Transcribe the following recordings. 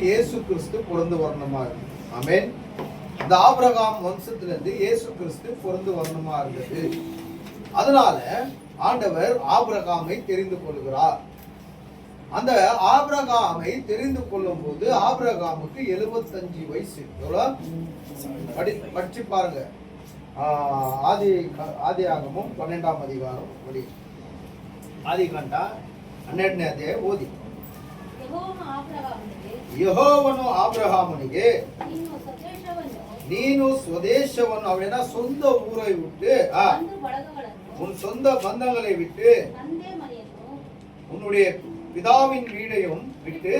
இயேசு கிறிஸ்து பிறந்து வரணுமா இருக்கு. ஆமென். இந்த ஆபிரகாம் வம்சத்திலிருந்து இயேசு கிறிஸ்து பிறந்து வரணுமா இருந்தது. அதனால ஆண்டவர் ஆபிரகாமை தெரிந்து கொள்கிறார். அந்த ஆபிரகாமை தெரிந்து கொள்ளும் போது ஆபிரகாமுக்கு 75 வயசு. எவ்வளவு படிச்சு பாருங்க. ஆதியாகமம் 12ஆம் அதிகாரம் ಆದಿಕಾಂಡ 12ನೇ ಅಧ್ಯಾಯ ಓದಿ. ಯೆಹೋವನು ಆಬ್ರಹಾಮನಿಗೆ ನೀನು ಸ್ವದೇಶವನ್ನು ಅವನ ಸ್ವಂತ ஊரை விட்டு உன் சொந்த பந்தங்களை விட்டு உன்னுடைய பிதாவின் வீடையும் விட்டு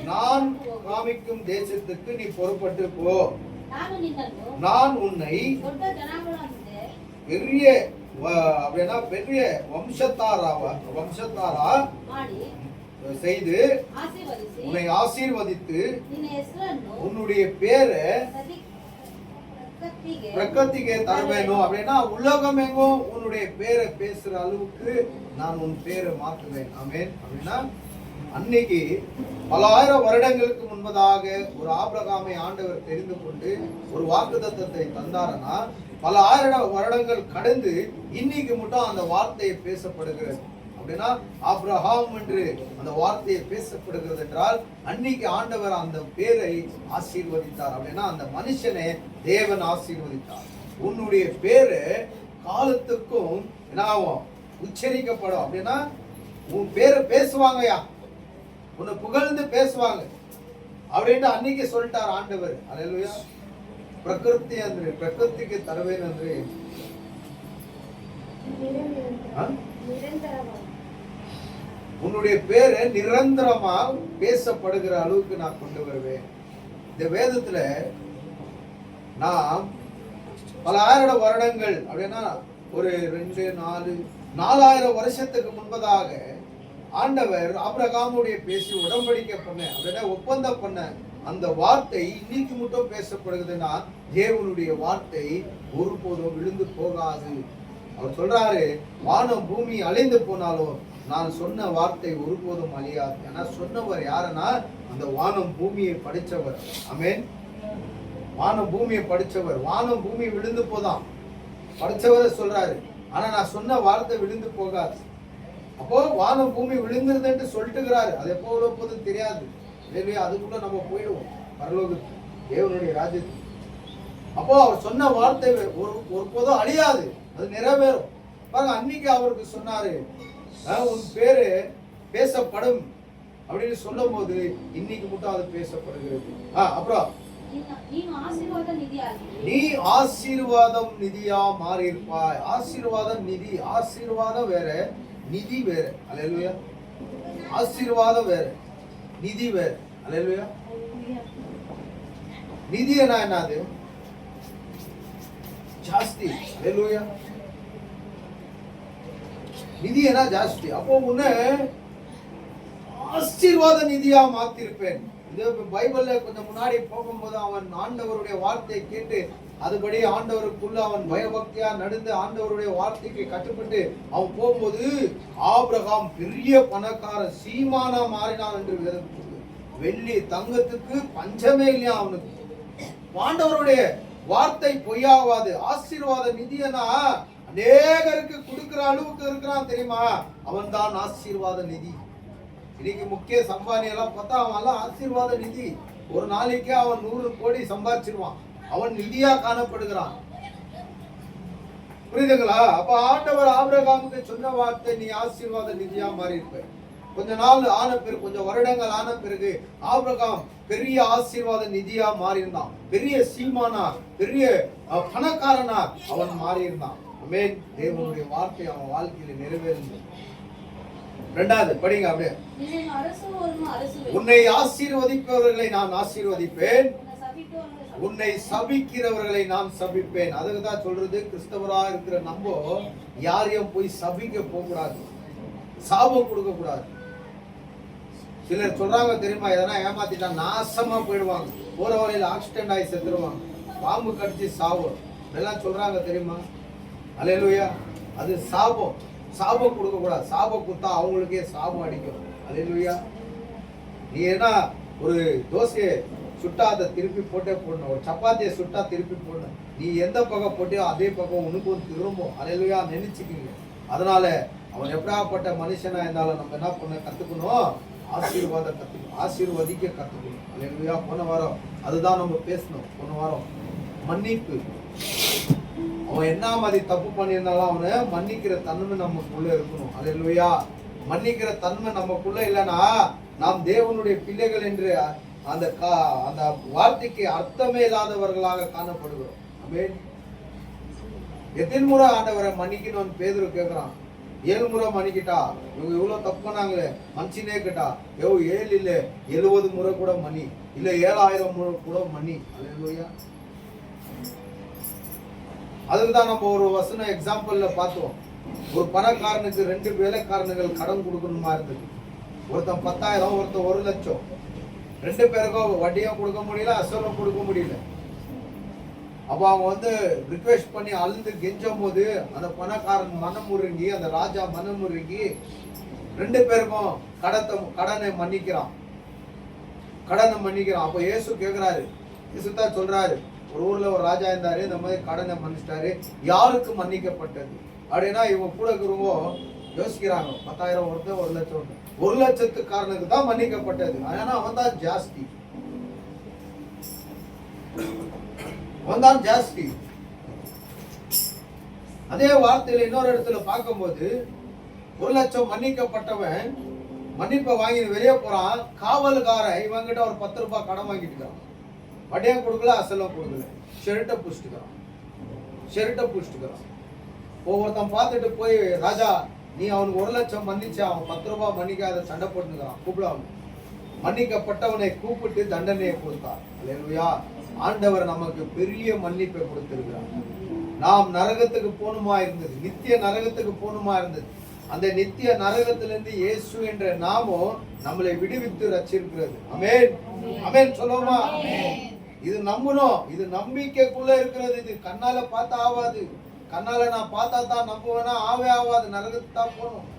நான் காமிக்கும் தேசத்துக்கு நீ புறப்பட்டு போ. நான் உன்னை பெரிய அப்படின்னா பெரிய வம்சத்தாரா செய்து உன்னை ஆசீர்வதித்து உன்னுடைய பேரை பிரகத்திக்கு தருவேணும். அப்படின்னா உலகம் எங்கும் உன்னுடைய பேரை பேசுற அளவுக்கு நான் உன் பேரை மாற்றுவேன். ஆமென். அப்படின்னா அன்னைக்கு பல ஆயிரம் வருடங்களுக்கு முன்பதாக ஒரு ஆபிரகாமை ஆண்டவர் தெரிந்து கொண்டு ஒரு வாக்குத்தத்தத்தை தந்தாரனா பல ஆயிரம் வருடங்கள் கடந்து இன்னைக்கு மட்டும் அந்த வார்த்தையை பேசப்படுகிறது. அப்படின்னா ஆபிரகாம் என்று அந்த வார்த்தையை பேசப்படுகிறது என்றால் அன்னைக்கு ஆண்டவர் அந்த பேரை ஆசீர்வதித்தார். அப்படின்னா அந்த மனுஷனை தேவன் ஆசீர்வதித்தார். உன்னுடைய பேரு காலத்துக்கும் என்ன ஆகும்? உச்சரிக்கப்படும். அப்படின்னா உன் பேரை பேசுவாங்கயா, உன்னை புகழ்ந்து பேசுவாங்க அப்படின்ட்டு அன்னைக்கு சொல்லிட்டார் ஆண்டவர். அல்லேலூயா. பிரகிருதி ಅಂದ್ರೆ ಪ್ರಕೃತಿಗೆ ತರವೇನಂದ್ರೆ உன்னுடைய பேரை நிரந்தரமா பேசப்படுகிற அளவுக்கு நான் கொண்டு வருவேன். இந்த வேதத்துல நான் பல ஆயிரம் வருடங்கள் அப்படின்னா ஒரு 4,000 வருஷத்துக்கு முன்பதாக ஆண்டவர் ஆபிரகாமுடைய பேசி உடன்படிக்கை பண்ண அப்படின்னா ஒப்பந்தம் பண்ண அந்த வார்த்தை இன்னைக்கு மட்டும் பேசப்படுகிறதுன்னா தேவனுடைய வார்த்தை ஒருபோதும் விழுந்து போகாது. அவர் சொல்றாரு, வானம் பூமி அழிந்து போனாலும் நான் சொன்ன வார்த்தை ஒருபோதும் அழியாது. ஏன்னா சொன்னவர் யாருன்னா அந்த வானம் பூமியை படைச்சவர். ஆமென். வானம் பூமியை படைச்சவர். வானம் பூமி விழுந்து போதான் படைச்சவரை சொல்றாரு. ஆனா நான் சொன்ன வார்த்தை விழுந்து போகாது. அப்போ வானம் பூமி விழுந்துருதுன்னு சொல்லிட்டுக்கிறாரு. அது எப்போ போதும் தெரியாது. அதுக்குள்ள நம்ம போயிடுவோம் பரலோகத்துக்கு, தேவனுடைய ராஜ்யத்துக்கு. அப்போ அவர் சொன்ன வார்த்தை ஒருபோதும் அழியாது, அது நிறைவேறும். பாருங்க, அன்னைக்கு அவருக்கு சொன்னாரு உன் பேரு பேசப்படும் அப்படின்னு சொல்லும் போது இன்னைக்கு மட்டும் அது பேசப்படுகிறது. அப்புறம் நீ ஆசீர்வாதம் நிதியா மாறி இருப்பாய். ஆசீர்வாதம் நிதி. ஆசீர்வாதம் வேற, நிதி வேற. அல்லேலூயா. ஆசீர்வாதம் வேற, நிதி வேற. அல்லேலூயா. நிதி என்னது? ಜಾಸ್ತಿ. அல்லேலூயா. நிதி என்ன ஜாஸ்தி. அப்போ உன்னை ஆசீர்வாத நிதியா மாத்திருப்பேன். இது பைபிள்ல கொஞ்சம் முன்னாடி போகும்போது அவன் ஆண்டவருடைய வார்த்தையை கேட்டு அதுபடி ஆண்டவருக்குள்ள அவன் பயபக்தியா நடந்து ஆண்டவருடைய வார்த்தைக்கு கட்டுப்பட்டு அவன் போகும்போது ஆபிரகாம் பெரிய பணக்கார சீமானா மாறினான் என்று வேதம் சொல்லுது. வெள்ளி தங்கத்துக்கு பஞ்சமே இல்லையா அவனுக்கு. ஆண்டவருடைய வார்த்தை பொய்யாவாது. ஆசீர்வாத நிதியனா அநேகருக்கு கொடுக்கிற அளவுக்கு இருக்கிறான் தெரியுமா? அவன் தான் ஆசீர்வாத நிதி. இன்னைக்கு முக்கிய சம்பானி எல்லாம் பார்த்தா அவன் எல்லாம் ஆசீர்வாத நிதி. ஒரு நாளைக்கே அவன் 100 கோடி சம்பாதிச்சிருவான். அவன் நிதியா காணப்படுகிறான். புரியுதுங்களா? அப்ப ஆண்டவர் ஆபிரகாமுக்கு சொன்ன வார்த்தை நீ ஆசீர்வாத நிதியா மாறி இருப்ப. கொஞ்ச நாள் ஆன பிறகு, கொஞ்சம் வருடங்கள் ஆன பிறகு ஆபிரகாம் பெரிய ஆசீர்வாத நிதியா மாறி இருந்தான். பெரிய சீமானா, பெரிய பணக்காரனா அவன் மாறி இருந்தான். ஆமென். தேவனுடைய வார்த்தை அவன் வாழ்க்கையில நிறைவேறினது. இரண்டாவது படிங்க அப்படியே. உன்னை ஆசீர்வதிப்பவர்களை நான் ஆசீர்வதிப்பேன், உன்னை சபிக்கிறவர்களை நான் சபிப்பேன். அதுக்கு தான் சொல்றது, கிறிஸ்தவரா இருக்கிற நம்ம யாரையும் போய் சபிக்க போக கூடாது, சாபம் கொடுக்க கூடாது. சிலர் சொல்றாங்க தெரியுமா, எதனா ஏமாத்திட்டா நாசமா போயிடுவாங்க, போற வரையில ஆக்சிடென்ட் ஆகி செத்துருவாங்க, பாம்பு கடிச்சு சாவு எல்லாம் சொல்றாங்க தெரியுமா? அல்லேலூயா. அது சாபம். சாபம் கொடுக்க கூடாது. சாபம் கொடுத்தா அவங்களுக்கே சாபம் அடிக்கும். அல்லேலூயா. நீ என்ன ஒரு தோசையை சுட்டா அதை திருப்பி போட்டே போடணும், ஒரு சப்பாத்தியை சுட்டா திருப்பி போடணும். நீ எந்த பக்கம் போட்டியோ அதே பக்கம் உனக்கும் திரும்பும். அல்லேலூயா, நினைச்சுக்கிங்க. அதனால அவன் எப்படாப்பட்ட மனுஷனா இருந்தாலும் நம்ம என்ன பண்ண கத்துக்கணும், ஆசீர்வாதம் கத்துக்கணும், ஆசீர்வதிக்க கத்துக்கணும். அல்லேலூயா. போன வாரம் அதுதான் நம்ம பேசணும். போன வாரம் மன்னிப்பு. அவன் என்ன மாதிரி தப்பு பண்ணியிருந்தாலும் அவனை மன்னிக்கிற தன்மை நமக்குள்ள இருக்கணும். அல்லேலூயா. மன்னிக்கிற தன்மை நமக்குள்ள இல்லைன்னா நாம் தேவனுடைய பிள்ளைகள் என்று அந்த அந்த வார்த்தைக்கு அர்த்தமே இல்லாதவர்களாக காணப்படுகிறோம். ஆமென். எத்தனை முறை ஆண்டவரை மன்னிக்கணும்னு பேதுரு கேட்கிறான். 7 முறை மன்னிக்கிட்டா, இவங்க இவ்வளவு தப்பு பண்ணாங்களே மனுஷனே கேட்டா, 7 இல்ல 70 முறை கூட மன்னி, இல்ல 7000 முறை கூட மன்னி. அல்லேலூயா. அதுக்கு தான் நம்ம ஒரு வசனம் எக்ஸாம்பிள்ல பார்த்தோம். ஒரு பணக்காரனுக்கு 2 வேலைக்காரனுகள் கடன் கொடுக்கணுமா இருந்தது. ஒருத்தன் 10,000, ஒருத்தன் 1 லட்சம். 2 பேருக்கும் வட்டியும் கொடுக்க முடியல, அசலும் கொடுக்க முடியல. அப்போ அவங்க ரிக்வெஸ்ட் பண்ணி அழுந்து கெஞ்சும் போது அந்த பணக்காரன் மனம் முருங்கி, அந்த ராஜா மனம் முருங்கி 2 பேருக்கும் கடனை மன்னிக்கிறான். அப்போ இயேசு கேட்கிறாரு, இயேசு தான் சொல்றாரு, ஒரு ஊர்ல ஒரு ராஜா இருந்தாரு, இந்த மாதிரி கடனை மன்னிச்சிட்டாரு, யாருக்கு மன்னிக்கப்பட்டது அப்படின்னா இவங்க கூட இருக்கிறவங்க யோசிக்கிறாங்க. 10,000 ஒருத்தர், 1 லட்சம். 1 லட்சத்துக்காரனுக்கு தான் மன்னிக்கப்பட்டது. ஆனா அவன் தான் ஜாஸ்தி. அதே வார்த்தையில இன்னொரு இடத்துல பார்க்கும்போது 1 லட்சம் மன்னிக்கப்பட்டவன் மன்னிப்பை வாங்கி வெளியே போறான். காவல்காரன் இவங்கிட்ட ஒரு 10 ரூபாய் கடன் வாங்கிட்டு இருக்கான். வட்டியும் கொடுக்கல, அசலும் கொடுக்கல. ஷெர்ட்டை புடிச்சுக்கிறான். ஒவ்வொருத்தன் பார்த்துட்டு போய், ராஜா நீ அவனுக்கு 1 லட்சம் மன்னிச்சு அவன் 10 ரூபாய் மன்னிக்காத சண்டை போட்டுக்கிறான். கூப்பிடுவாங்க. மன்னிக்கப்பட்டவனை கூப்பிட்டு தண்டனையை கொடுத்தார். அல்லேலூயா. ஆண்டவர் நமக்கு பெரிய மன்னிப்பை கொடுத்திருக்கிறார். நாம் நரகத்துக்கு போகணுமா இருந்தது, நித்திய நரகத்துக்கு போகணுமா இருந்தது. அந்த நித்திய நரகத்திலிருந்து இயேசு என்ற நாமம் நம்மளை விடுவித்து ரட்சிருக்கிறது. ஆமென், ஆமென் சொல்லுவோமா? இது நம்பணும். இது நம்பிக்கைக்குள்ள இருக்கிறது. இது கண்ணால பார்த்தா ஆகாது. கண்ணால நான் பார்த்தா தான் நம்புவேனா? ஆகாது. நரகத்துக்கு தான் போகணும்.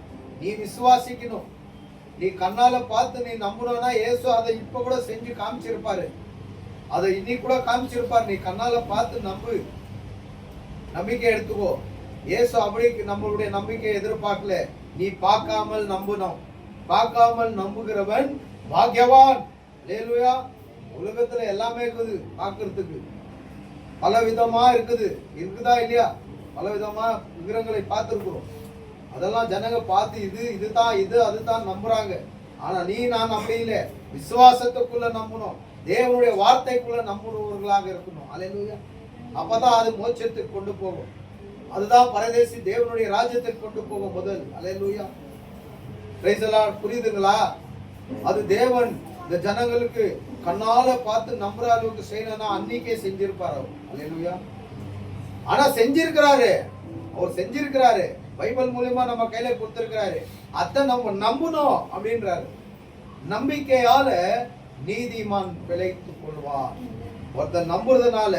நீ விசுவாசிக்கணும். நீ கண்ணால பார்த்து நீ நம்பணும்னா இயேசு அதை இப்ப கூட செஞ்சு காமிச்சிருப்பாரு. அதை இன்னைக்கு கூட காமிச்சிருப்பாரு. நீ கண்ணால பார்த்து நம்பு, நம்பிக்கை எடுத்துக்கோ. இயேசு அப்படி நம்மளுடைய நம்பிக்கையை எதிர்பார்க்கல. நீ பார்க்காமல் நம்பணும். பார்க்காமல் நம்புகிறவன் பாக்கியவான். அல்லேலூயா. உலகத்துல எல்லாமே இருக்குது பார்க்கறதுக்கு, பல விதமா இருக்குதா இல்லையா? பல விதமா விக்கிரங்களை பார்த்திருக்கிறோம். அதெல்லாம் ஜனங்க பார்த்து இது அதுதான் நம்புறாங்க. ஆனா நான் அப்படி இல்லை. விசுவாசத்துக்குள்ள நம்பணும். தேவனுடைய வார்த்தைக்குள்ள நம்புறவர்களாக இருக்கணும். அல்லேலூயா. அப்பதான் அது மோட்சத்துக்கு கொண்டு போகும். அதுதான் பரதேசி தேவனுடைய ராஜ்யத்துக்கு கொண்டு போகும் முதல். அல்லேலூயா. Praise the lord. புரியுதுங்களா? அது தேவன் இந்த ஜனங்களுக்கு கண்ணால பார்த்து நம்புற அளவுக்கு செய்யணும்னா அன்னைக்கே செஞ்சிருப்பாரு. அல்லேலூயா. ஆனா அவர் செஞ்சிருக்கிறாரு. பைபிள் மூலமா நம்ம கையில கொடுத்திருக்கிறாரு. அத நம்ம நம்பணும் அப்படின்றாரு. நம்பிக்கையால நீதிமான் பிழைத்துக் கொள்வான். ஒருத்தன் நம்புறதுனால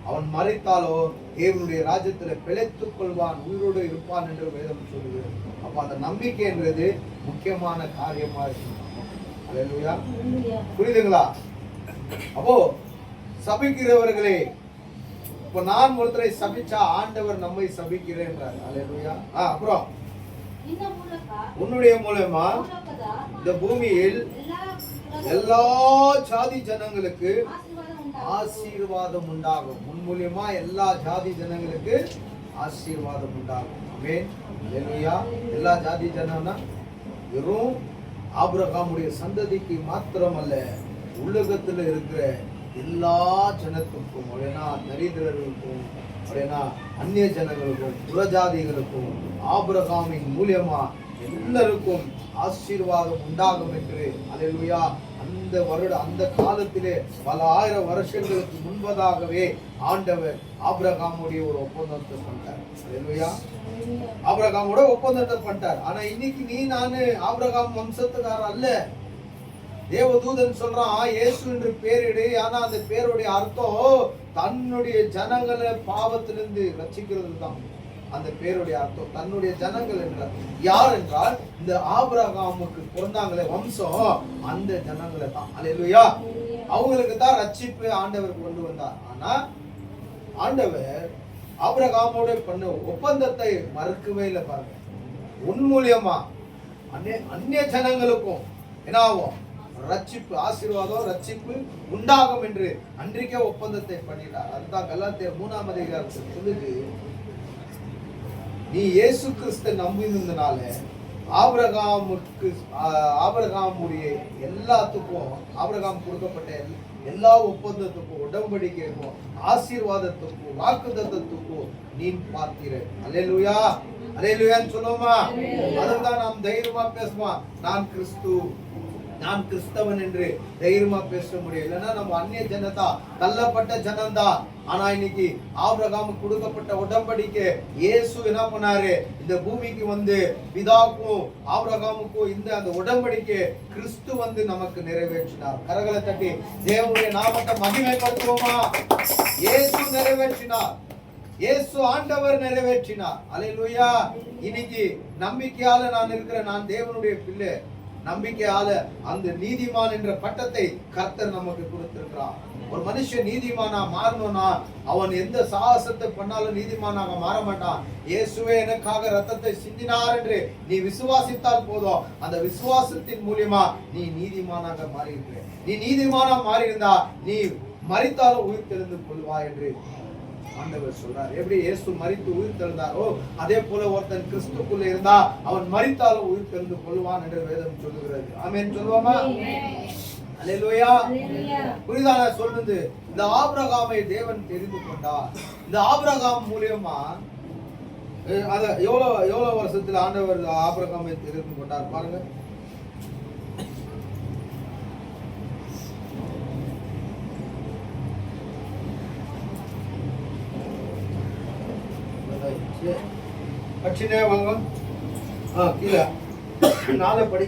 அவன் மறைத்தாலோ தேவனுடைய ராஜ்யத்துல பிழைத்துக் கொள்வான், உயிரோடு இருப்பான் என்று வேதம் சொல்லுகிறது. அப்ப அந்த நம்பிக்கைன்றது முக்கியமான காரியமா இருக்கு. அல்லேலூயா. புரியுதுங்களா? அப்போ சபிக்கிறவர்களே, இப்ப நான் ஒருத்தரை சபிச்சா ஆண்டவர் நம்மை சபிக்கிறேன்றார். அல்லேலூயா. அப்புறம் உன்னுடைய மூலமா இந்த பூமியில் எல்லா ஜாதி ஜனங்களுக்கு ஆசீர்வாதம் உண்டாகும். உன் மூலியமா எல்லா ஜாதி ஜனங்களுக்கு ஆசீர்வாதம் உண்டாகும். ஆமென். அல்லேலூயா. எல்லா ஜாதி ஜனம்னா வெறும் ஆபிரகாமுடைய சந்ததிக்கு மாத்திரமல்ல, உலகத்துல இருக்கிற எல்லா ஜனத்துக்கும், அப்படின்னா தரித்திரர்களுக்கும், அப்படின்னா அந்நிய ஜனங்களுக்கும், புறஜாதிகளுக்கும் ஆபிரகாமின் மூலியமா எல்லாருக்கும் ஆசீர்வாதம் உண்டாகும் என்று. அல்லேலூயா. அந்த காலத்திலே பல 1000 வருஷங்களுக்கு முன்பதாகவே ஆண்டவர் ஆபிரகாமுடைய ஒரு ஒப்பந்தத்தை பண்ணிட்டார். அல்லேலூயா. ஆபிரகாமோட ஒப்பந்தத்தை பண்ணிட்டார். ஆனா இன்னைக்கு நானு ஆபிரகாம் வம்சத்துக்காரர் அல்ல. தேவதூதன் சொல்றான் இயேசு என்று பேரிடு. ஆனா அந்த பேருடைய அர்த்தம் தன்னுடைய ஜனங்களை பாவத்திலிருந்து ரட்சிக்கிறது தான். அந்த பேருடைய அர்த்தம் தன்னுடைய ஜனங்கள் என்றார். யார் என்றால் இந்த ஆபிரகாமுக்கு பிறந்தாங்களே வம்சம், அந்த ஜனங்களை தான். அல்லேலூயா. அவங்களுக்கு தான் ரட்சிப்பு ஆண்டவர் கொண்டு வந்தார். ஆனா ஆண்டவர் ஆபிரகாமோட பண்ண ஒப்பந்தத்தை மறுக்கவே இல்லை. பாருங்க, உன் மூலியமா அந்நிய ஜனங்களுக்கும் என்ன ஆகும்? ரட்சிப்பு, ஆசீர்வாதம், ரட்சிப்பு உண்டாகும் என்று அன்றைக்கே ஒப்பந்தத்தை பண்ணிட்டார். அதுதான் கலாத்தியர் 3ஆம் அதிகாரத்தில் சொல்லுது, நீ இயேசு கிறிஸ்து நம்பினதுனால ஆபிரகாமுடைய எல்லாத்துக்கும், ஆபிரகாம் கொடுக்கப்பட்ட எல்லா ஒப்பந்தத்துக்கும், உடன்படிக்கைக்கும், ஆசீர்வாதத்துக்கும், வாக்குத்தத்தத்துக்கும் நீ பார்த்தீர. அல்லேலூயா, அல்லேலூயான்னு சொல்லுவோமா? அதுதான் நாம் தைரியமா பேசுமா, நான் கிறிஸ்தவன் என்று தைரியமா பேச முடியும். இல்லைன்னா நம்ம அந்நிய ஜனதா, தள்ளப்பட்ட ஜனம்தான். ஆனா இன்னைக்கு ஆபிரகாமுக்கு கொடுக்கப்பட்ட உடன்படிக்கை இயேசு என்ன பண்ணாரு? இந்த பூமிக்கு வந்து பிதாக்கும் ஆபிரகாமுக்கும் இந்த அந்த உடன்படிக்கை கிறிஸ்து வந்து நமக்கு நிறைவேற்றினார். கரங்களை தட்டி தேவனுடைய நாமத்தை மகிமைப்படுத்துவோமா? இயேசு நிறைவேற்றினார், இயேசு ஆண்டவர் நிறைவேற்றினார். அல்லேலூயா. இன்னைக்கு நம்பிக்கையால நான் இருக்கிறேன், நான் தேவனுடைய பிள்ளை. நம்பிக்கையால அந்த நீதிமான் என்ற பட்டத்தை கர்த்தர் நமக்கு கொடுத்திருக்கிறார். ஒரு மனுஷன் நீதிமானா மாறணும்னா அவன் எந்த சாகசத்தை பண்ணாலும் நீதிமானாக மாற மாட்டான். இயேசுவே எனக்காக ரத்தத்தை சிந்தினார் என்று நீ விசுவாசித்தால் போதும். அந்த விசுவாசத்தின் மூலியமா நீ நீதிமானாக மாறி இருக்கிற. நீ நீதிமானா மாறி இருந்தா நீ மரித்தாலும் உயிர் தெழுந்து கொள்வா என்று ஆண்டவர் சொல்றார். எப்படி இயேசு மரித்து உயிர் தெழுந்தாரோ அதே போல ஒருத்தன் கிறிஸ்துக்குள்ள இருந்தா அவன் மரித்தாலும் உயிர் தெழுந்து கொள்வான் என்று வேதம் சொல்லுகிறது. ஆமென் சொல்லுவோமா? அல்லேலூயா. புரியுதா நான் சொல்றது? இந்த ஆபிரகாமை தேவன் தெரிந்து கொண்டார். இந்த ஆபிரகாம் மூலியமா அத எவ்வளவு வருஷத்துல ஆண்டவர் ஆபிரகாமை தெரிந்து கொண்டார் பாருங்க. பட்சினே வாங்க, கீழே 4 படி.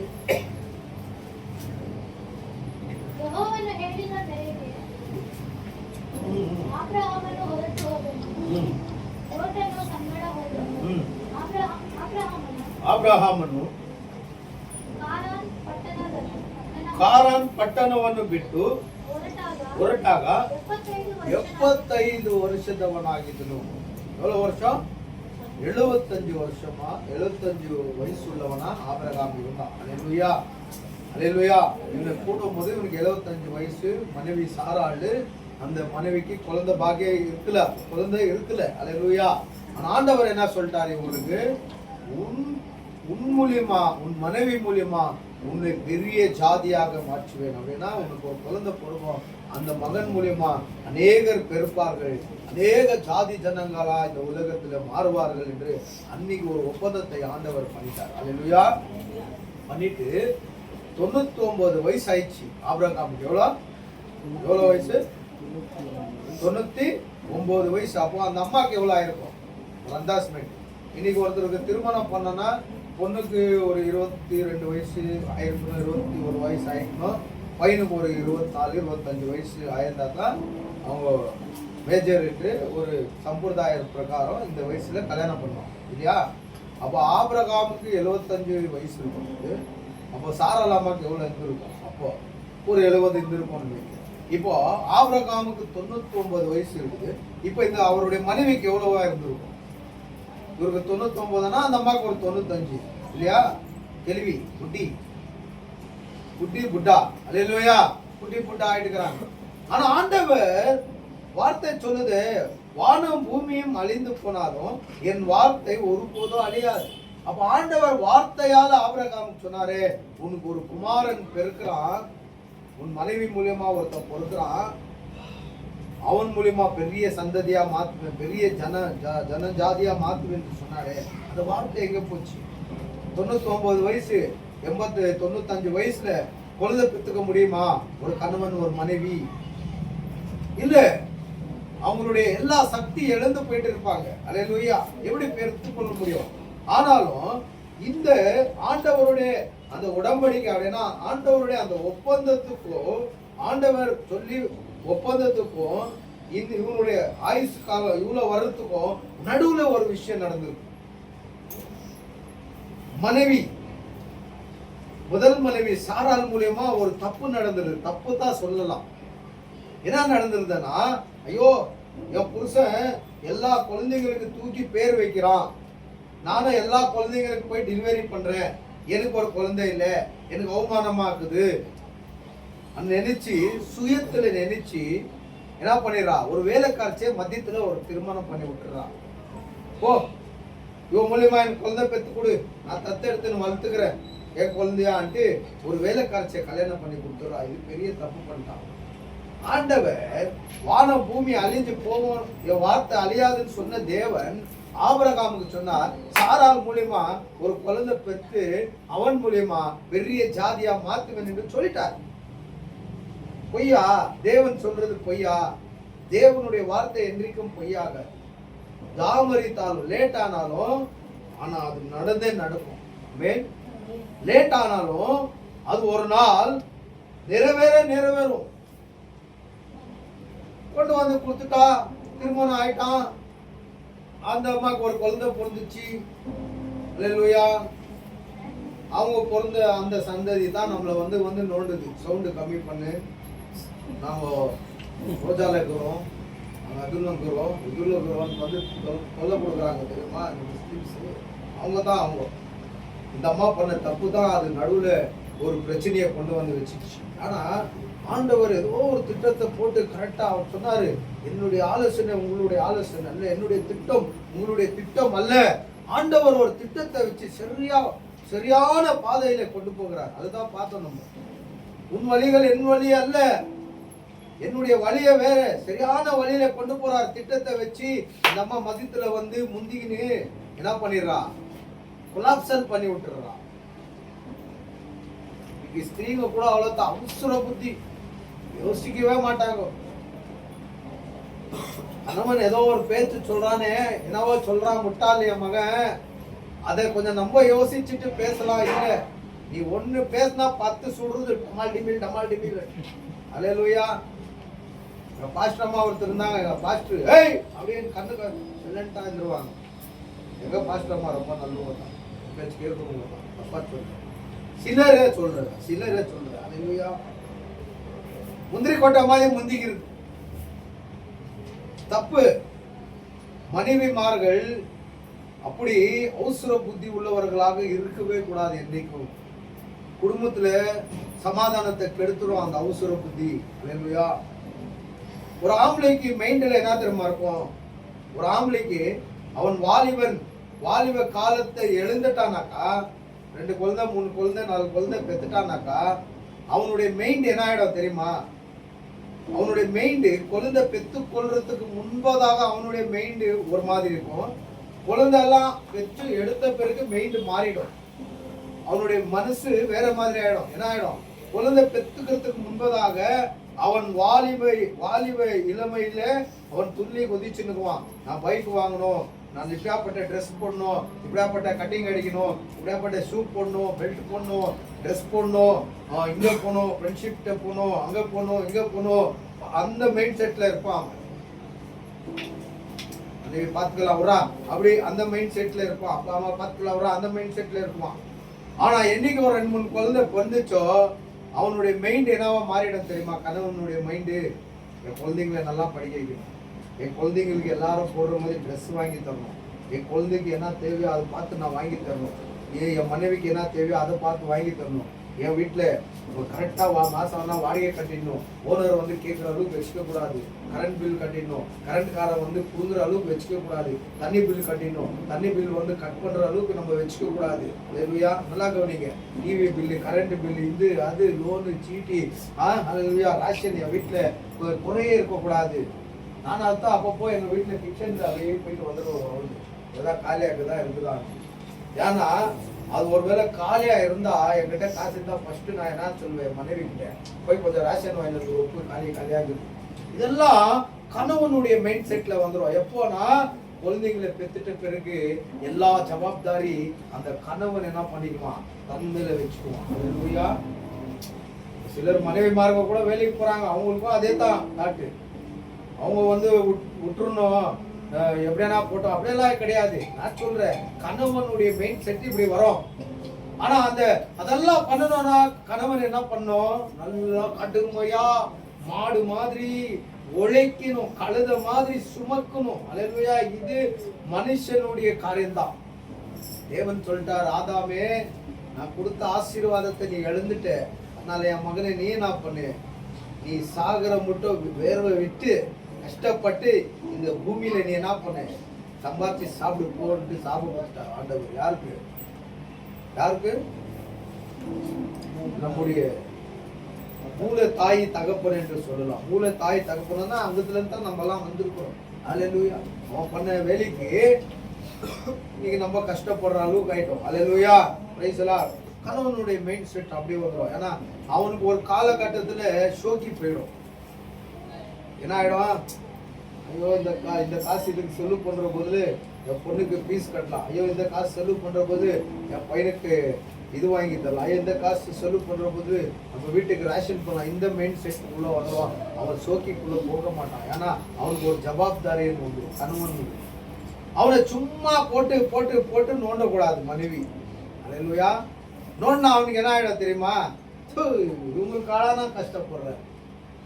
ಅಬ್ರಹಾಮನು ಕಾರಾನ್ ಪಟ್ಟಣವನ್ನು ಬಿಟ್ಟು ಹೊರಟಾಗ 75 ವರ್ಷದವನಾಗಿದ್ದನು. எவ்வளவு வருஷம்? 75 வருஷமா, 75 வயசுள்ளவனா ஆபிரகாம் இருந்தான். அல்லேலூயா, அல்லேலூயா. இவனை கூடும்போது இவனுக்கு 75 வயசு. மனைவி சாராளு, அந்த மனைவிக்கு குழந்தை பாக்கியம் இருக்கல. அல்லேலூயா. ஆண்டவர் என்ன சொல்லிட்டாரு இவங்களுக்கு? உன் மூலியமா, உன் மனைவி மூலியமா உன்னை பெரிய ஜாதியாக மாற்றுவேன். அப்படின்னா உனக்கு ஒரு குழந்தை பிறக்கும், அந்த மகன் மூலியமா அநேகர் பெருப்பார்கள், அநேக ஜாதி ஜனங்களா இந்த உலகத்துல மாறுவார்கள் என்று அன்னைக்கு ஒரு ஒப்பந்தத்தை ஆண்டவர் பண்ணிட்டார். அல்லேலூயா. பண்ணிட்டு 99 வயசு ஆயிடுச்சு ஆபிரகாமுக்கு. எவ்வளவு வயசு? 99 வயசு. அப்போ அந்த அம்மாக்கு எவ்வளவு ஆயிருக்கும்? அந்தாஸ்மெண்ட். இன்னைக்கு ஒருத்தருக்கு திருமணம் பண்ணனா பொண்ணுக்கு ஒரு 22 வயசு ஆயிருக்கணும், 21 வயசு ஆயிருக்கணும். பையனுக்கு ஒரு 24, 25 வயசு ஆயிருந்தா தான் அவங்க மேஜருக்கு ஒரு சம்பிரதாய பிரகாரம் இந்த வயசுல கல்யாணம் பண்ணுவாங்க இல்லையா? அப்போ ஆபிரகாமுக்கு 75 வயசு இருக்கும். அப்போ சாராளாமாக்கு எவ்வளவு இருந்திருக்கும்? அப்போ ஒரு 70 இருந்திருக்கும். இப்போ ஆபிரகாமுக்கு 99 வயசு இருக்குது. இப்போ இந்த அவருடைய மனைவிக்கு எவ்வளவா இருந்திருக்கும்? இவருக்கு 99னா அந்த அம்மாவுக்கு ஒரு 95 இல்லையா? கேள்வி புட்டி புட்டா. அல்லேலூயா. புட்டி புட்டா ஆயிட்டுக்கிறாங்க. ஆனா ஆண்டவர் வார்த்தை சொல்லுது, வானம் பூமியும் அழிந்து போனாலும் என் வார்த்தை ஒருபோதும் அழியாது. அப்ப ஆண்டவர் வார்த்தையால ஆபிரகாமுக்கு சொன்னாரே, உனக்கு ஒரு குமாரன் பெருக்கிறான், உன் மனைவி மூலியமா ஒருத்தன் பொறுக்கிறான், அவன் மூலியமா பெரிய சந்ததியா மாத்துவேன், பெரிய ஜனஜாதியா மாத்துவேன் சொன்னாரே, அந்த வார்த்தை எங்க போச்சு? 99 வயசு 95 வயசுல குழந்தை பெற்றுக்க முடியுமா ஒரு கணவன் ஒரு மனைவி? இல்ல, அவங்களுடைய எல்லா சக்தி இழந்து போயிட்டு இருப்பாங்க. அல்லேலூயா. எப்படி பெற்றுக்கொள்ள முடியும்? ஆனாலும் இந்த ஆண்டவருடைய அந்த உடன்படிக்கை அப்படின்னா ஆண்டவருடைய அந்த ஒப்பந்தத்துக்கும் ஆண்டவர் சொல்லி ஒப்பந்தத்துக்கும் இவனுடைய ஆயுசு காலம் இவ்வளவு வருடத்துக்கும் நடுவுல ஒரு விஷயம் நடந்தது. மனைவி, முதல் மனைவி சாராள் மூலியமா ஒரு தப்பு நடந்தது. தப்பு தான் சொல்லலாம். என்ன நடந்திருந்தனா, ஐயோ என் புருஷன் எல்லா குழந்தைங்களுக்கு தூக்கி பேர் வைக்கிறான், நானும் எல்லா குழந்தைங்களுக்கு போய் டெலிவரி பண்றேன், எனக்கு ஒரு குழந்தை இல்லை, எனக்கு அவமானமா இருக்குது நினைச்சு சுயத்துல நினைச்சு என்ன பண்ணிடுறா, ஒரு வேலைக்காரச்சே மத்தியத்துல ஒரு திருமணம் பண்ணி விட்டுறா. ஓ இவன் மூலியமா எனக்கு குழந்தை பெற்று கொடு, நான் தத்தெடுத்துன்னு வளர்த்துக்கிறேன் என் குழந்தையான்ட்டு ஒரு வேலைக்காரச்சை கல்யாணம் பண்ணி கொடுத்துறா. இது பெரிய தப்பு பண்ணிட்டான். ஆண்டவர் வானம் பூமி அழிஞ்சு போவோம், என் வார்த்தை அழியாதுன்னு சொன்ன தேவன் ஆபிரகாமுக்கு சொன்னார், சாராள் மூலியமா ஒரு குழந்தை பெற்று அவன் மூலியமா பெரிய ஜாதியா மாத்துவேன் என்று சொல்லிட்டார். பொய்யா? தேவன் சொல்றது பொய்யா? தேவனுடைய வார்த்தை என்றைக்கும் பொய்யாக. தாமரித்தாலும் லேட் ஆனாலும் ஆனா அது நடந்தே நடக்கும். லேட் ஆனாலும் அது ஒரு நாள் நிறைவேறும். கொண்டு வந்து கொடுத்துட்டா, திருமணம் ஆயிட்டான், அந்த அம்மாவுக்கு ஒரு குழந்தை பிறந்துச்சு. அல்லேலூயா. அவங்க பிறந்த அந்த சந்ததி தான் நம்மளை வந்து நோண்டுது. சவுண்டு கம்மி பண்ணு, நாம ரோஜால இருக்கிறோம், அதுல இருக்கிறோம், இதுல இருக்கிறோம் வந்து தொல்லை கொடுக்குறாங்க தெரியுமா இந்த முஸ்லிம்ஸ். அவங்க தான் அவங்க. இந்த அம்மா பண்ண தப்பு தான் அது நடுவுல ஒரு பிரச்சனையை கொண்டு வந்து வச்சுக்கிச்சு. ஆனா ஆண்டவர் ஏதோ ஒரு திட்டத்தை போட்டு கரெக்டா அவர் சொன்னாரு, என்னுடைய ஆலோசனை உங்களுடைய ஆலோசனை அல்ல, என்னுடைய திட்டம் உங்களுடைய திட்டம் அல்ல. ஆண்டவர் ஒரு திட்டத்தை வச்சு சரியான பாதையில கொண்டு போகிறார். அதுதான் பார்த்தோம் நம்ம. உன் வழிகள் என் வழி அல்ல, என்னுடைய வழியை வேற, சரியான வழியில கொண்டு போறார் திட்டத்தை வச்சு. இந்த அம்மா மதியத்துல வந்து முந்திக்கின்னு என்ன பண்ணிடுறா, கொலாப்சல் பண்ணி விட்டுறா. ஸ்திரீங்க கூட அவ்வளவுதான் அவசர புத்தி, யோசிக்கவே மாட்டாங்க. கணவன் ஏதோ ஒரு பேச்சு சொல்றானே, என்னவோ சொல்றான் முட்டாள் என் மகன், அதை கொஞ்சம் நம்ம யோசிச்சுட்டு பேசலாம். இல்ல நீ ஒண்ணு பேசினா 10 சொல்றது டமால் டிமில். அல்லேலூயா. பாஸ்டர் அம்மா ஒருத்தர் இருந்தாங்க, எங்க பாஸ்டர் ஏய் அப்படின்னு கண்ணுக்கு சைலண்டா இருந்துருவாங்க. எங்க பாஸ்டர் அம்மா ரொம்ப நல்லவங்க தான், பேச்சு கேட்கறவங்க தான். தப்பா சொல்றேன், சிலரே சொல்ற. அல்லேலூயா. முந்திரி கொட்டை மாதிரி முந்திக்கிறது தப்பு. மனைவிமார்கள் அப்படி அவசர புத்தி உள்ளவர்களாக இருக்கவே கூடாது. என்றைக்கும் குடும்பத்துல சமாதானத்தை கெடுத்துரும் அந்த அவசர புத்தி. அல்லேலூயா. ஒரு ஆம்பளைக்கு மைண்ட்ல என்ன தெரியுமா இருக்கும், ஒரு ஆம்பளைக்கு அவன் வாலிப காலத்தை எழுந்துட்டானாக்கா, 2 குழந்தை 3 குழந்தை 4 குழந்தை பெத்துட்டானாக்கா, அவனுடைய மைண்ட் என்ன ஆயிடும் தெரியுமா? அவனுடைய மைண்டு குழந்தை பெத்து கொள்றதுக்கு முன்பதாக அவனுடைய மைண்டு ஒரு மாதிரி இருக்கும். குழந்தை எல்லாம் பெற்று எடுத்த பிறகு மைண்டு மாறிடும். அவனுடைய மனசு வேற மாதிரி ஆயிடும். என்ன ஆயிடும்? குழந்தை பெத்துக்கிறதுக்கு முன்பதாக அவன் வாலிப இளமையில அவன் துள்ளி குதிச்சுன்னுக்குவான். நான் பைக் வாங்கணும், நான் இப்படியாப்பட்ட ட்ரெஸ் போடணும், இப்படியாப்பட்ட கட்டிங் அடிக்கணும், இப்படியாப்பட்ட ஷூ போடணும், பெல்ட் போடணும், ட்ரெஸ் போடணும், இங்க போகணும், ஃப்ரெண்ட்ஷிப்ட போகணும், அங்க போகணும், இங்க போகணும், அந்த மைண்ட் செட்ல இருப்பான். பாத்துக்கலாம் வரா அப்படி அந்த மைண்ட் செட்ல இருப்பான். அப்பா அம்மா பாத்துக்கலாம் வரா அந்த மைண்ட் செட்ல இருப்பான். ஆனா என்னைக்கு ஒரு 2-3 குழந்தை பிறந்துச்சோ அவனுடைய மைண்ட் என்னவா மாறிடும் தெரியுமா? கணவனுடைய மைண்டு, என் குழந்தைங்களை நல்லா படிக்க வைக்கணும், என் குழந்தைங்களுக்கு எல்லாரும் போடுற மாதிரி ட்ரெஸ் வாங்கி தரணும், என் குழந்தைக்கு என்ன தேவையோ அதை பார்த்து நான் வாங்கி தரணும், என் மனைவிக்கு என்ன தேவையோ அதை பார்த்து வாங்கி தரணும், என் வீட்டில் கரெக்டாக மாதம் ஆனால் வாடகை கட்டிடணும், ஓனர் வந்து கேட்குற அளவுக்கு வச்சுக்கக்கூடாது, கரண்ட் பில் கட்டிடணும், கரண்ட் காரை வந்து கொடுக்குற அளவுக்கு வச்சுக்கக்கூடாது, தண்ணி பில் கட்டிடணும், தண்ணி பில் வந்து கட் பண்ணுற அளவுக்கு நம்ம வச்சுக்கக்கூடாது. அல்லேலூயா. நல்லா கவனிங்க. டிவி பில்லு, கரண்ட் பில்லு, இது அது லோனு சீட்டி, அல்லேலூயா, ராஷன் என் வீட்டில் குறையே இருக்கக்கூடாது. நான் அதுதான் அப்பப்போ எங்கள் வீட்டில் கிச்சனில் அப்படியே போயிட்டு வந்துடுவோம், எல்லாம் காலியாக தான் இருக்குதான். ஏன்னா அது ஒருவேளை காலியா இருந்தா என்கிட்ட காசு இருந்தா ஃபர்ஸ்ட் நான் என்ன சொல்லுவேன், மனைவி கிட்ட போய் கொஞ்சம் ரேஷன் வாங்கிட்டு உப்பு காலியாக இருக்கு. இதெல்லாம் கணவனுடைய மைண்ட் செட்ல வந்துடும். எப்போனா குழந்தைங்களை பெற்றுட்ட பிறகு எல்லா ஜவாப்தாரி அந்த கணவன் என்ன பண்ணிக்குவான், தன்மையில வச்சுக்குவான். அல்லேலூயா. சிலர் மனைவிமார்கள் கூட வேலைக்கு போறாங்க, அவங்களுக்கும் அதே தான் நாட்டு. அவங்க வந்து விட்டுறணும் எப்படியா போட்டோம் அப்படியெல்லாம் கிடையாது. நான் சொல்றேன், கணவனுடைய மெயின் செட் இப்படி வரும். ஆனா அதெல்லாம் பண்ணணும்னா கணவன் என்ன பண்ணும், நல்லா கடுமையா மாடு மாதிரி உழைக்கணும், கழுத மாதிரி சுமக்கணும். அல்லேலூயா. இது மனுஷனுடைய காரியம்தான். தேவன் சொல்லிட்டார், ஆதாமே நான் கொடுத்த ஆசீர்வாதத்தை நீ எழுந்துட்ட, அதனால என் மகனை நீ என்ன பண்ணு, நீ சாகர மட்டும் வேர்வை விட்டு கஷ்டப்பட்டு இந்த பூமியில நீ என்ன பண்ண, சம்பாதிச்சு சாப்பிடு போட்டு சாப்பிட்டார் ஆண்டவர். யாருக்கு? யாருக்கு? நம்முடைய மூல தாய் தகப்பன் என்று சொல்லலாம். மூல தாய் தகப்பன் அங்கத்துல இருந்து தான் நம்ம எல்லாம் வந்திருக்கிறோம். அல்லேலூயா. அவன் பண்ண வேலைக்கு இன்னைக்கு நம்ம கஷ்டப்படுற அளவுக்கு ஆயிட்டோம். அல்லேலூயா. Praise the lord. கணவனுடைய மைண்ட் செட் அப்படியே வந்துடும். ஏன்னா அவனுக்கு ஒரு காலகட்டத்துல ஷோக்கி போயிடும். என்ன ஆயிடும், ஐயோ இந்த காசு இதுக்கு செலவு பண்ற போது என் பொண்ணுக்கு ஃபீஸ் கட்டலாம், ஐயோ இந்த காசு செலவு பண்ற போது என் பையனுக்கு இது வாங்கி தரலாம், ஐயோ இந்த காசு செலவு பண்ற போது நம்ம வீட்டுக்கு ரேஷன் பண்ணலாம். இந்த மைண்ட் செட்டுக்குள்ள வருவான். அவன் சோக்கிக்குள்ள போக மாட்டான். ஏன்னா அவனுக்கு ஒரு ஜவாப்தாரின்னு உண்டு, கணவன். அவனை சும்மா போட்டு போட்டு போட்டு நோண்டக்கூடாது மனைவி. அல்லேலூயா. நோண்டா அவனுக்கு என்ன ஆயிடும் தெரியுமா, இவங்களுக்கு ஆளானா கஷ்டப்படுறேன்,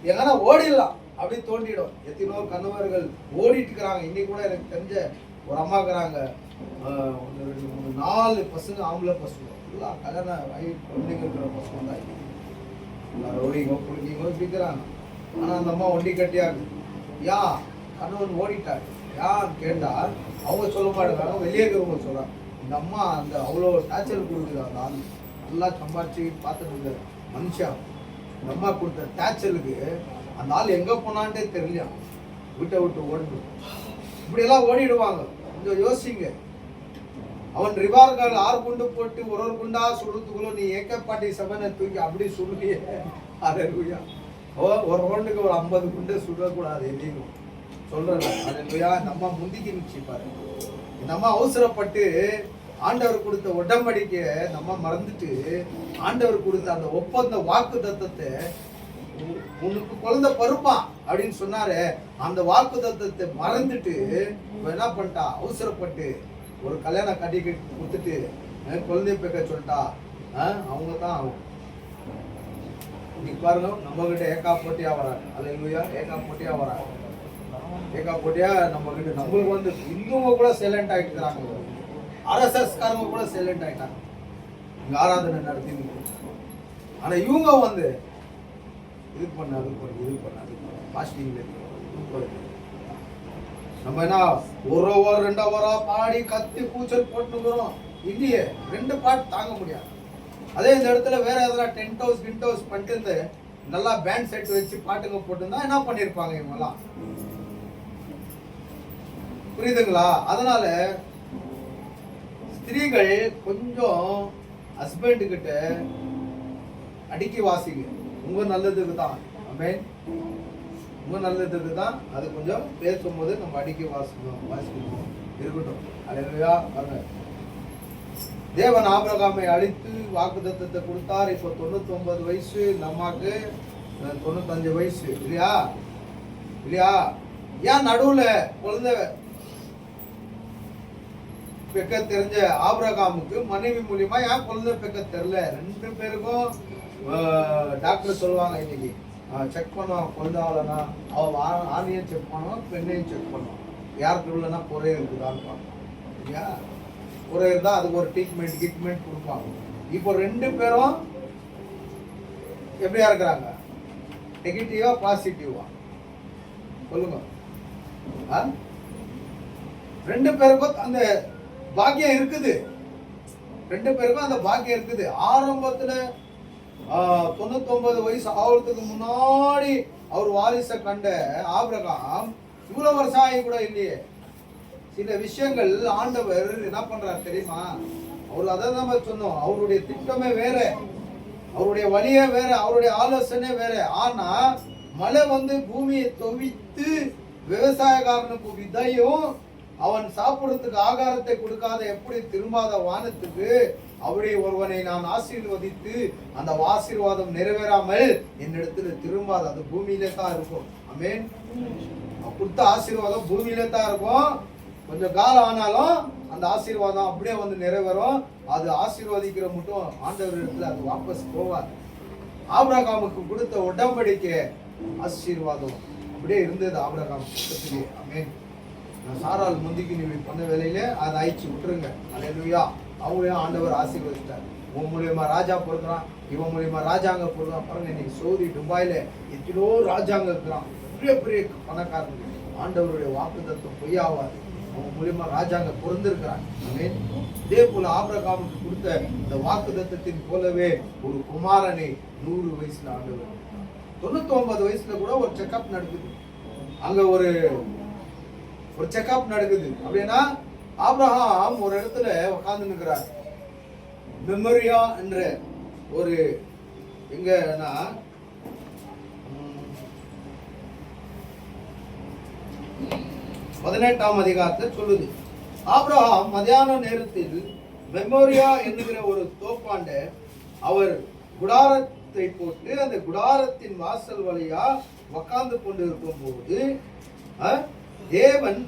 எங்கன்னா ஓடிடலாம் அப்படி தோண்டிடும். எத்தனோ கணவர்கள் ஓடிட்டு இருக்கிறாங்க. இன்னைக்கு கூட எனக்கு தெரிஞ்ச ஒரு அம்மா இருக்கிறாங்க, 1 2 3 4 பசங்க, ஆம்பளை பசங்க, எல்லாம் கல்யாணம் குழந்தைங்க இருக்கிற பசங்க தான். ரோடிங்கோ குளிக்கிங்கோ இருக்கிறாங்க. ஆனால் அந்த அம்மா ஒண்டி கட்டியாங்க. கணவன் ஓடிட்டாரு. யான்னு கேட்டால் அவங்க சொல்ல மாட்டேங்கிறாங்க, வெளியே இருக்கிறவங்க சொல்றாங்க. இந்த அம்மா அந்த அவ்வளோ டார்ச்சர் கொடுக்குது. அந்த ஆள் நல்லா சம்பாதிச்சு பார்த்துட்டு இருந்த மனுஷன், இந்த அம்மா கொடுத்த டார்ச்சருக்கு அந்த ஆள் எங்க போனான்ட்டே தெரியல, வீட்டை விட்டு ஓடணும். இப்படி எல்லாம் ஓடிடுவாங்க. கொஞ்சம் யோசிங்க. அவன் ரிவார்கள் 6 குண்டு போட்டு ஒரு குண்டா சுடுறதுக்குள்ள நீ ஏக்கப்பாட்டி சபனை தூக்கி அப்படி சுடுறிய. அல்லேலூயா. ஒரு ரவுண்டுக்கு ஒரு 50 குண்டு சுடக்கூடாது எதையும் சொல்றேன். அல்லேலூயா. நம்ம முந்திக்கு நிச்சயிப்பாரு. நம்ம அவசரப்பட்டு ஆண்டவர் கொடுத்த உடன்படிக்கைய நம்ம மறந்துட்டு ஆண்டவர் கொடுத்த அந்த ஒப்பந்த வாக்கு தத்தத்தை, உனக்கு குழந்தை பருப்பான் அப்படின்னு சொன்னாரு, அந்த வாக்கு தத்தத்தை மறந்துட்டு என்ன பண்ணிட்டா, அவசரப்பட்டு ஒரு கல்யாணம் கட்டி கொடுத்துட்டு குழந்தை பேக்க சொல்லிட்டா. அவங்க தான் ஆகும். இன்னைக்கு பாருங்க, நம்ம கிட்ட ஏக்கா போட்டியா வராங்க. அல்லேலூயா. ஏக்கா போட்டியா வராங்க. ஏக்கா போட்டியா நம்ம கிட்ட. நம்மளுக்கு வந்து இந்துவங்க கூட சைலண்ட் ஆகிட்டு இருக்கிறாங்க, ஆர்எஸ்எஸ்காரங்க கூட சைலண்ட் ஆகிட்டாங்க இங்க ஆராதனை நடத்தி. ஆனா இவங்க வந்து இது பண்ணாது பாஸ்டிங்ல நம்ம என்ன ஒரு ஓவர் 2 ஓவரா பாடி கத்தி கூச்சல் போட்டுக்கிறோம். இல்லையே, 2 பாட்டு தாங்க முடியாது. அதே இந்த இடத்துல வேற எதனா டென்ட் ஹவுஸ் பண்ணிட்டு இருந்து நல்லா பேண்ட் செட் வச்சு பாட்டுங்க போட்டுருந்தா என்ன பண்ணிருப்பாங்க இவங்கெல்லாம். புரியுதுங்களா? அதனால ஸ்திரீகள் கொஞ்சம் ஹஸ்பண்ட் கிட்ட அடிக்கி வாசிங்க. உங்க நல்லதுக்கு தான். ஆமென். உங்க நல்லதுக்கு தான். அது கொஞ்சம் பேசும்போது நம்ம அடிக்கி வாசிக்கணும் இருக்கட்டும். அல்லேலூயா. தேவன் ஆபிரகாமை அழித்து வாக்குத்தத்தத்தை கொடுத்தார். இப்போ 99 வயசு, நமக்கு 95 வயசு இல்லையா? ஏன் நடுவுல குழந்தை பெக்க தெரிஞ்ச ஆபிரகாமுக்கு மனைவி மூலியமா ஏன் குழந்தை பெக்க தெரியல? 2 பேருக்கும் டாக்டர் சொல்லுவாங்க, இன்னைக்கு செக் பண்ணுவாங்க குழந்தை ஆகலன்னா. அவன் ஆணையும் செக் பண்ணுவான், பெண்ணையும் செக் பண்ணுவான். யாருக்கு இல்லைன்னா குறை இருக்குதான்னு பார்ப்பான். இல்லையா? குறை இருந்தால் அதுக்கு ஒரு ட்ரீட்மெண்ட் கொடுப்பாங்க. இப்போ 2 பேரும் எப்படியா இருக்கிறாங்க? நெகட்டிவா பாசிட்டிவா சொல்லுங்க. 2 பேருக்கும் அந்த பாக்கியம் இருக்குது. 2 பேருக்கும் அந்த பாக்கியம் இருக்குது. ஆரம்பத்துல 99 வயசு ஆகிறதுக்கு முன்னாடி அவர் வாரிசை கண்ட ஆபிரகாம் இவ்வளவு வருஷம் ஆகி கூட இல்லையே. சில விஷயங்கள் ஆண்டவர் என்ன பண்றாரு தெரியுமா? அவர் அதை நம்ம சொன்னோம். அவருடைய திட்டமே வேற, அவருடைய வழியே வேற, அவருடைய ஆலோசனை வேற. ஆனா மழை வந்து பூமியை தொவித்து விவசாயக்காரனுக்கு விதையும் அவன் சாப்பிடுறதுக்கு ஆகாரத்தை கொடுக்காத எப்படி திரும்பாத வானத்துக்கு அப்படி ஒருவனை நான் ஆசீர்வதித்து அந்த ஆசீர்வாதம் நிறைவேறாமல் என்னிடத்துல திரும்பாது. அது பூமியிலே தான் இருக்கும். ஆமென். கொடுத்த ஆசீர்வாதம் பூமியில தான் இருக்கும். கொஞ்சம் காலம் ஆனாலும் அந்த ஆசீர்வாதம் அப்படியே வந்து நிறைவேறும். அது ஆசீர்வதிக்கிற மட்டும் ஆண்டவர் இடத்துல அது வாபஸ் போவாது. ஆபிரகாமுக்கு கொடுத்த உடன்படிக்கை ஆசீர்வாதம் அப்படியே இருந்தது ஆபிரகாம் பக்கத்திலே. ஆமென். சாரால் முந்திக்கு நீ பண்ண வேலையில அதை அழிச்சு விட்டுருங்க. அல்லேலூயா. அவங்களையும் ஆண்டவர் ஆசீர்வதித்தார். உன் மூலியமா ராஜா பொறுக்கிறான், இவன் மூலியமா ராஜாங்க பொறுக்கிறான். பாருங்க, இன்னைக்கு சவுதி துபாயில எத்தனோ ராஜாங்க இருக்கிறான், பெரிய பெரிய பணக்காரங்க. ஆண்டவருடைய வாக்குத்தத்தம் பொய்யாவாது. அவங்க மூலியமா ராஜாங்க பொருந்திருக்கிறாங்க. இதே போல ஆபிரகாமுக்கு கொடுத்த இந்த வாக்குத்தத்தத்தின் போலவே ஒரு குமாரனை 100 வயசுல ஆண்டவர், 99 வயசுல கூட ஒரு செக்அப் நடக்குது. அங்க ஒரு செக்அப் நடக்குது. அப்படின்னா ஆபிரகாம் ஒரு இடத்துல உட்கார்ந்து நிற்கிறார். மெமோரியா என்ற ஒரு எங்கன்னா 18ஆம் அதிகாரத்தில் சொல்லுது. ஆபிரகாம் மத்தியான நேரத்தில் மெமோரியா என்கிற ஒரு தோப்பாண்ட அவர் குடாரத்தை போட்டு அந்த குடாரத்தின் வாசல் வழியா உட்கார்ந்து கொண்டு இருக்கும் போது தேவன்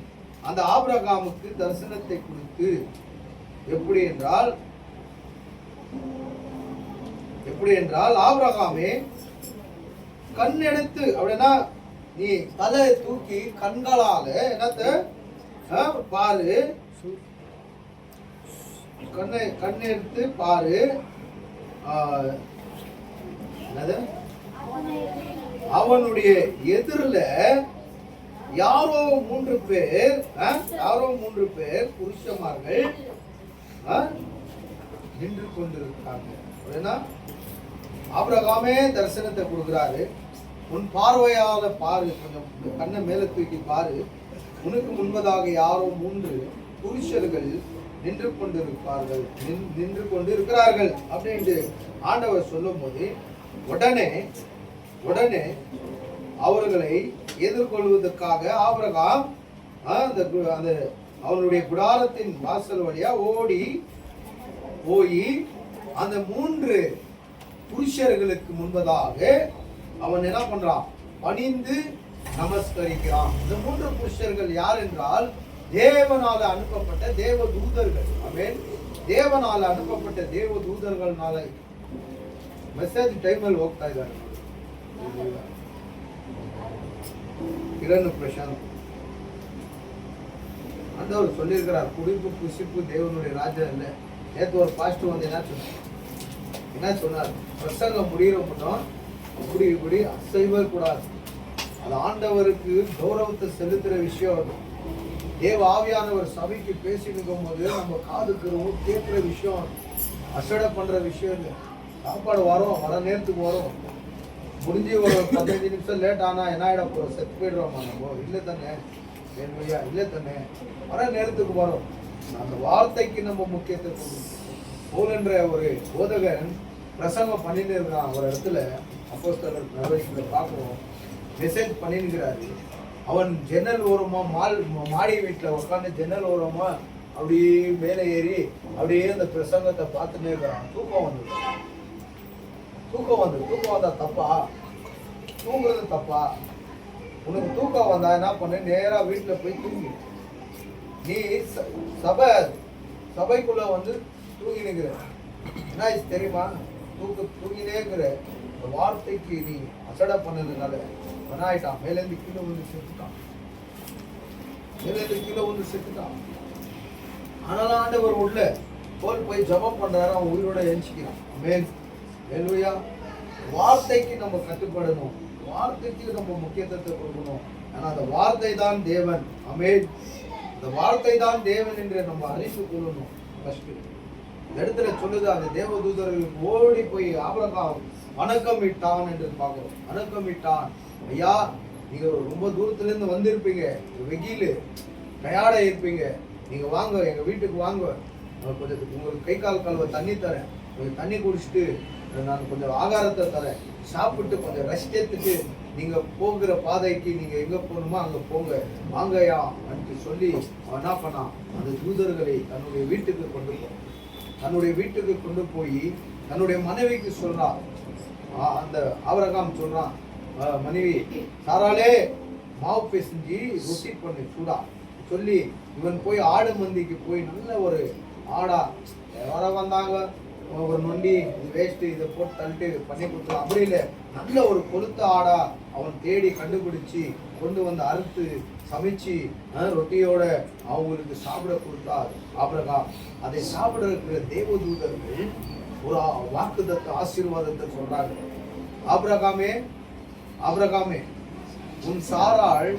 அந்த ஆபிரகாமுக்கு தரிசனத்தை கொடுத்து, எப்படி என்றால் ஆபிரகாமே கண் எடுத்து, அப்படின்னா நீ தலை தூக்கி கண்களால என்னத்த பாரு, கண் எடுத்து பாரு. அவனுடைய எதிரில யாரோ 3 பேர் புருஷமார்கள் நின்று கொண்டிருக்காங்க. ஆபிரகாமே தரிசனத்தை கொடுக்கிறாரு. உன் பார்வையால பாரு, கொஞ்சம் கண்ணை மேல தூக்கி பாரு. உனக்கு முன்பதாக யாரோ 3 புருஷர்கள் நின்று கொண்டிருக்கிறார்கள் அப்படின்ட்டு ஆண்டவர் சொல்லும் போது உடனே அவர்களை எதிர்கொள்வதற்காக ஆபிரகாம் அவனுடைய குடாரத்தின் வாசல் வழியா ஓடி போய் அந்த 3 புருஷர்களுக்கு முன்பதாக அவன் என்ன பண்றான், பணிந்து நமஸ்கரிக்கிறான். இந்த 3 புருஷர்கள் யார் என்றால் தேவனால அனுப்பப்பட்ட தேவ தூதர்கள். ஆமென். தேவனால அனுப்பப்பட்ட தேவ தூதர்கள்னால மெசேஜ் டைமில் ಹೋಗ್ತಾ ಇದ್ದಾರೆ. கிரண் பிரசாந்த் ஆண்டவர் சொல்லியிருக்கிறார், குடிப்பு புசிப்பு தேவனுடைய ராஜா இல்லை. நேற்று ஒரு பாஸ்டர் வந்து என்ன சொன்னார், பிரசங்கம் முடிகிற மட்டும் இப்படி அசைவே கூடாது. அது ஆண்டவருக்கு கௌரவத்தை செலுத்துற விஷயம். அது தேவ ஆவியானவர் சபைக்கு பேசி நிற்கும் போது நம்ம காதுக்கு கேட்கிற விஷயம், அசடை பண்ற விஷயம் இல்லை. சாப்பாடு வர நேரத்துக்கு வரும், முடிஞ்சு ஒரு 15 நிமிஷம் லேட் ஆனா என்ன ஆகிட போறோம், செத்து போயிடுறோமா நம்ம? இல்லை தானே வேணுமையா? இல்லை தானே, வர நேரத்துக்கு வரும். அந்த வார்த்தைக்கு நம்ம முக்கியத்துவம் கொடுக்கணும். பவுல் என்ற ஒரு போதகன் பிரசங்கம் பண்ணிட்டு இருக்கிறான் ஒரு இடத்துல. அப்போஸ்தலர் நடவடிக்கைகளை பார்க்குறோம், மெசேஜ் பண்ணிருக்கிறாரு. அவன் ஜன்னல் ஓரமா மாடி வீட்டில் உட்காந்து ஜன்னல் ஓரமா அப்படியே மேலே ஏறி அப்படியே அந்த பிரசங்கத்தை பார்த்துட்டே இருக்கிறான். தூக்கம் வந்தா தப்பா? தூங்குறது தப்பா? உனக்கு தூக்கம் வந்தா என்ன பண்ணு, நேரா வீட்டுல போய் தூங்கி. நீ சபைக்குள்ள வந்து தூங்கி நிற்கிற என்ன தெரியுமா? தூங்கினே இருக்கிற வார்த்தைக்கு நீ அசடை பண்ணதுனால ஆயிட்டான். மேலேருந்து கீழே வந்து செத்துட்டான். ஆனாலும் ஆண்டவர் உள்ள போய் ஜபம் பண்றாரு, அவன் உயிரோட எஞ்சிக்கிறான். மேல் வேலுயா, வார்த்தைக்கு நம்ம கட்டுப்படணும், வார்த்தைக்கு நம்ம முக்கியத்துவத்தை கொடுக்கணும். ஆனா அந்த வார்த்தை தான் தேவன். ஆமென். இந்த வார்த்தை தான் தேவன் என்று நம்ம அறிந்து கொள்ளணும். இந்த இடத்துல சொல்லுது, அந்த தேவதூதர்களுக்கு ஓடி போய் ஆபிரகாம் வணக்கமிட்டான் என்று பார்க்கிறோம். வணக்கமிட்டான். ஐயா, நீங்க ரொம்ப தூரத்துல இருந்து வந்திருப்பீங்க, வெயிலு டயர்டா இருப்பீங்க, நீங்க வாங்க, எங்க வீட்டுக்கு வாங்க, கொஞ்சம் உங்களுக்கு கை கால் கழுவ தண்ணி தரேன், கொஞ்சம் தண்ணி குடிச்சிட்டு நான் கொஞ்சம் ஆகாரத்தை தரேன், சாப்பிட்டு கொஞ்சம் ரெஸ்ட் எடுத்துட்டு நீங்க போகிற பாதைக்கு நீங்க எங்க போகணுமோ அங்க போங்க, வாங்கயா என்று சொல்லி அவன் என்ன பண்ணான், அந்த தூதர்களை தன்னுடைய வீட்டுக்கு கொண்டு போய் தன்னுடைய மனைவிக்கு சொல்றான். அந்த ஆபிரகாம் சொல்றான், மனைவி சாராளே மாவு பேசிஞ்சு ரொட்டி பண்ணு சூடா சொல்லி இவன் போய் ஆடு மந்திக்கு போய் நல்ல ஒரு ஆடா யாரோ வந்தாங்க ஒரு நொண்டி இது வேஸ்ட் இதை போட்டு தள்ளிட்டு பண்ணி கொடுத்துலாம் அப்படி இல்லை நல்ல ஒரு கொளுத்த ஆடா அவன் தேடி கண்டுபிடிச்சு கொண்டு வந்து அறுத்து சமைச்சு ரொட்டியோட அவங்களுக்கு சாப்பிட கொடுத்தார் ஆபிரகாம். அதை சாப்பிட இருக்கிற தேவதூதர்கள் ஒரு வாக்குத்தத்த ஆசீர்வாதத்தை சொல்றாங்க. ஆபிரகாமே ஆபிரகாமே உன் சாராள்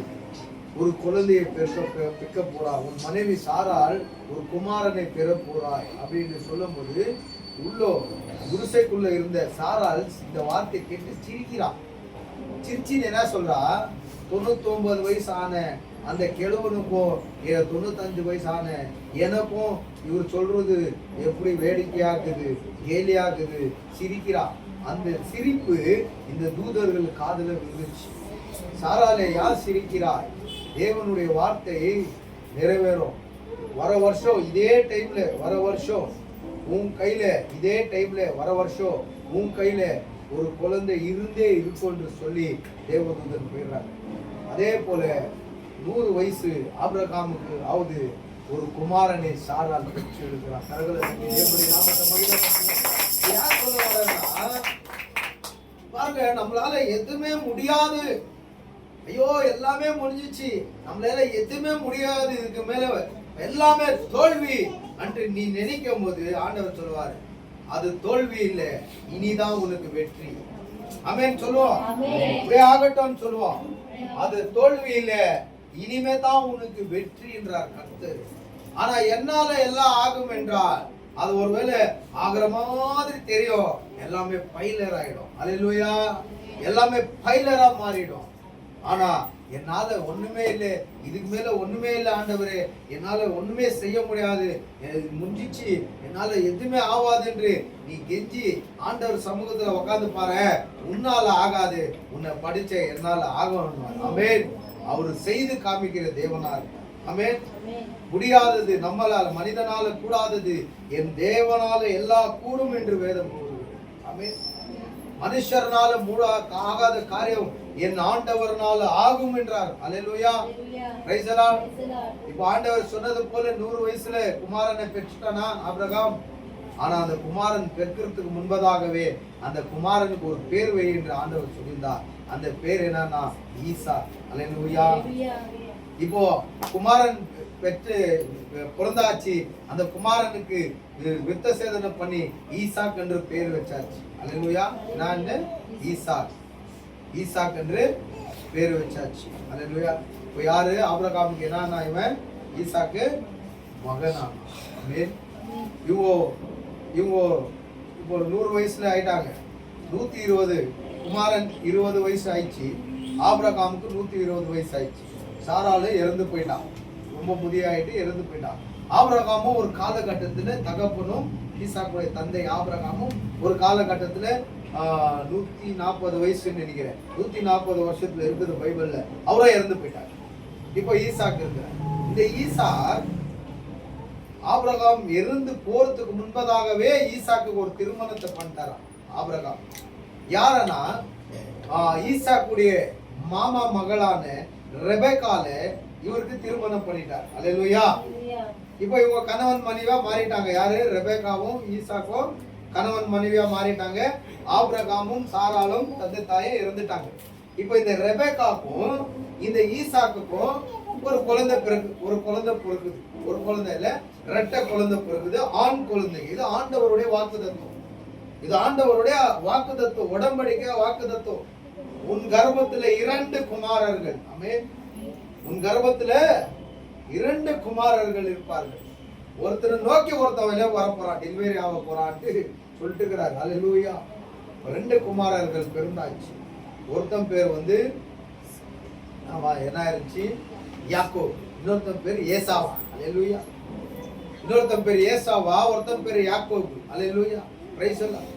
ஒரு குழந்தையை பெற்க போறாய், உன் மனைவி சாராள் ஒரு குமாரனை பெற போறாய் அப்படின்னு சொல்லும்போது உள்ளோ குடிசைக்குள்ள இருந்த சாராள் இந்த வார்த்தை கேட்டு சிரிக்கிறான். சிரிச்சின்னு என்ன சொல்றா, 99 வயசு ஆன அந்த கிழவனுக்கும் 95 வயசு ஆன எனக்கும் இவர் சொல்றது எப்படி வேடிக்கையாக்குது கேலியாக்குது சிரிக்கிறா. அந்த சிரிப்பு இந்த தூதர்கள் காதுல விழுந்துச்சு. சாராலே யார் சிரிக்கிறாய், தேவனுடைய வார்த்தை நிறைவேறும். வர வருஷம் இதே டைம்ல வர வருஷம் உன் கையில இதே டைம்ல வர வருஷம் உன் கையில ஒரு குழந்தை இருந்தே இருக்கும் என்று சொல்லி தேவதூதன் போயிடுறாங்க. அதே போல 100 வயசு ஆபிரகாமுக்கு ஆவது ஒரு குமாரனை சாரால் பெற்று எடுக்கிறான். பாருங்க, நம்மளால எதுவுமே முடியாது, ஐயோ எல்லாமே முடிஞ்சிச்சு, நம்மளால எதுவுமே முடியாது, இதுக்கு மேல எல்லாமே தோல்வி அன்று நீ நினைக்கும் போது ஆண்டவர் சொல்லுவாரு, அது தோல்வி இல்லை, இனிதான் உனக்கு வெற்றி. ஆமென் சொல்லுவோம், ஆகட்டும் சொல்லுவோம். அது தோல்வி இல்லை, இனிமே தான் உனக்கு வெற்றி என்றார் கர்த்தர். ஆனா என்னால எல்லாம் ஆகும் என்றால் அது ஒருவேளை ஆகிற மாதிரி தெரியும், எல்லாமே பைலர் ஆயிடும். அல்லேலூயா, எல்லாமே பைலரா மாறிடும். ஆனா என்னால ஒண்ணுமே இல்லை, இதுக்கு மேல ஒண்ணுமே இல்லை ஆண்டவரே, என்னால ஒண்ணுமே செய்ய முடியாது, முடிஞ்சிச்சு, என்னால எதுவுமே ஆகாது என்று நீ கெஞ்சி ஆண்டவர் சமூகத்துல உட்காந்து பாரு, உன்னால ஆகாது, உன்னை படிச்ச என்னால ஆகணும். ஆமென். அவரு செய்து காமிக்கிற தேவனார். ஆமென். முடியாதது நம்மளால், மனிதனால கூடாதது என் தேவனால எல்லா கூடும் என்று வேதம் கூறுகிறது. ஆமென். மனுஷர்னால ஆகாத காரியம் என் ஆண்டவர்னால ஆகும் என்றார். அல்லேலூயா, பிரைஸ் தி லார்ட். இப்ப ஆண்டவர் சொன்னது போல 100 வயசுல குமாரனை பெற்றுட்டானா ஆபிரகாம். ஆனா அந்த குமாரன் பெற்கிறதுக்கு முன்பதாகவே அந்த குமாரனுக்கு ஒரு பேர் வை என்று ஆண்டவர் சொல்லியிருந்தார். அந்த பேர் என்னன்னா ஈசா. அல்லேலூயா. இப்போ குமாரன் பெற்று பிறந்தாச்சு, அந்த குமாரனுக்கு விருத்த சேதனம் பண்ணி ஈசாக் என்று பேர் வச்சாச்சு. அல்லேலூயா. நான் ஈசாக் என்று பேர் வச்சாச்சு. அல்லேலூயா. இப்போ யாரு ஆபிரகாமுக்கு என்னன்னா இவன் ஈசாக்கு மகனா. இவங்க இப்போ 100 வயசுல ஆயிட்டாங்க. 120 குமாரன் 20 வயசு ஆயிடுச்சு, ஆபிரகாமுக்கு 120 வயசு ஆயிடுச்சு. சாராளு இறந்து போயிட்டான், ரொம்ப முதிய ஆயிட்டு இறந்து போயிட்டான். ஆபிரகாமும் ஒரு காலகட்டத்துல, தகப்பனும் ஈசாக்குடைய தந்தை ஆபிரகாமும் ஒரு காலகட்டத்துல 140 வயசுன்னு நினைக்கிறேன், 140 வருஷத்துல இருக்குது பைபிள்ல, அவரும் இறந்து போயிட்டார். இப்போ ஈசாக் இருக்கிறார். இந்த ஈசாக் ஆபிரகாம் இறந்து போறதுக்கு முன்பதாகவே ஈசாக்கு ஒரு திருமணத்தை பண்ணிட்டாராம் ஆபிரகாம். யாரனா ஈசாக்குடைய மாமா மகளான ரெபெக்கால இவருக்கு திருமணம் பண்ணிட்டார். அல்லேலூயா. இப்போ இவங்க கணவன் மனைவியா மாறிட்டாங்க. யாரு? ரெபெக்காவும் ஈசாக்கும் கணவன் மனைவியா மாறிட்டாங்க. ஆபிரகாமும் சாராளும் தந்தை தாயை இறந்துட்டாங்க. இப்போ இந்த ரெபெக்காக்கும் இந்த ஈசாக்குக்கும் ஒரு குழந்தை பிறக்குது. ஒரு குழந்தை இல்ல, ரெட்டை குழந்தை பிறகுது, ஆண் குழந்தை. இது ஆண்டவருடைய வாக்குத்தத்தம். இது ஆண்டவருடைய வாக்குத்தத்தம், உடன்படிக்கை வாக்குத்தத்தம். உன் கர்ப்பத்துல 2 குமாரர்கள். ஆமென். உன் கர்ப்பத்துல 2 குமாரர்கள் இருப்பார்கள். ஒருத்தர் நோக்கி ஒருத்தவன் வரப்போறான், டெலிவரி ஆக போறான்ட்டு சொல்லிட்டு இருக்கிறார். அல்லேலூயா. 2 குமாரர்கள் பிறந்தாச்சு. ஒருத்தன் பேர் வந்து என்ன இருந்துச்சு, யாக்கோப். இன்னொருத்தன் பேர் ஏசாவா. அல்லேலூயா. இன்னொருத்தன் பேர் ஏசாவா, ஒருத்தன் பேர் யாக்கோப். அல்லேலூயா. Praise the lord.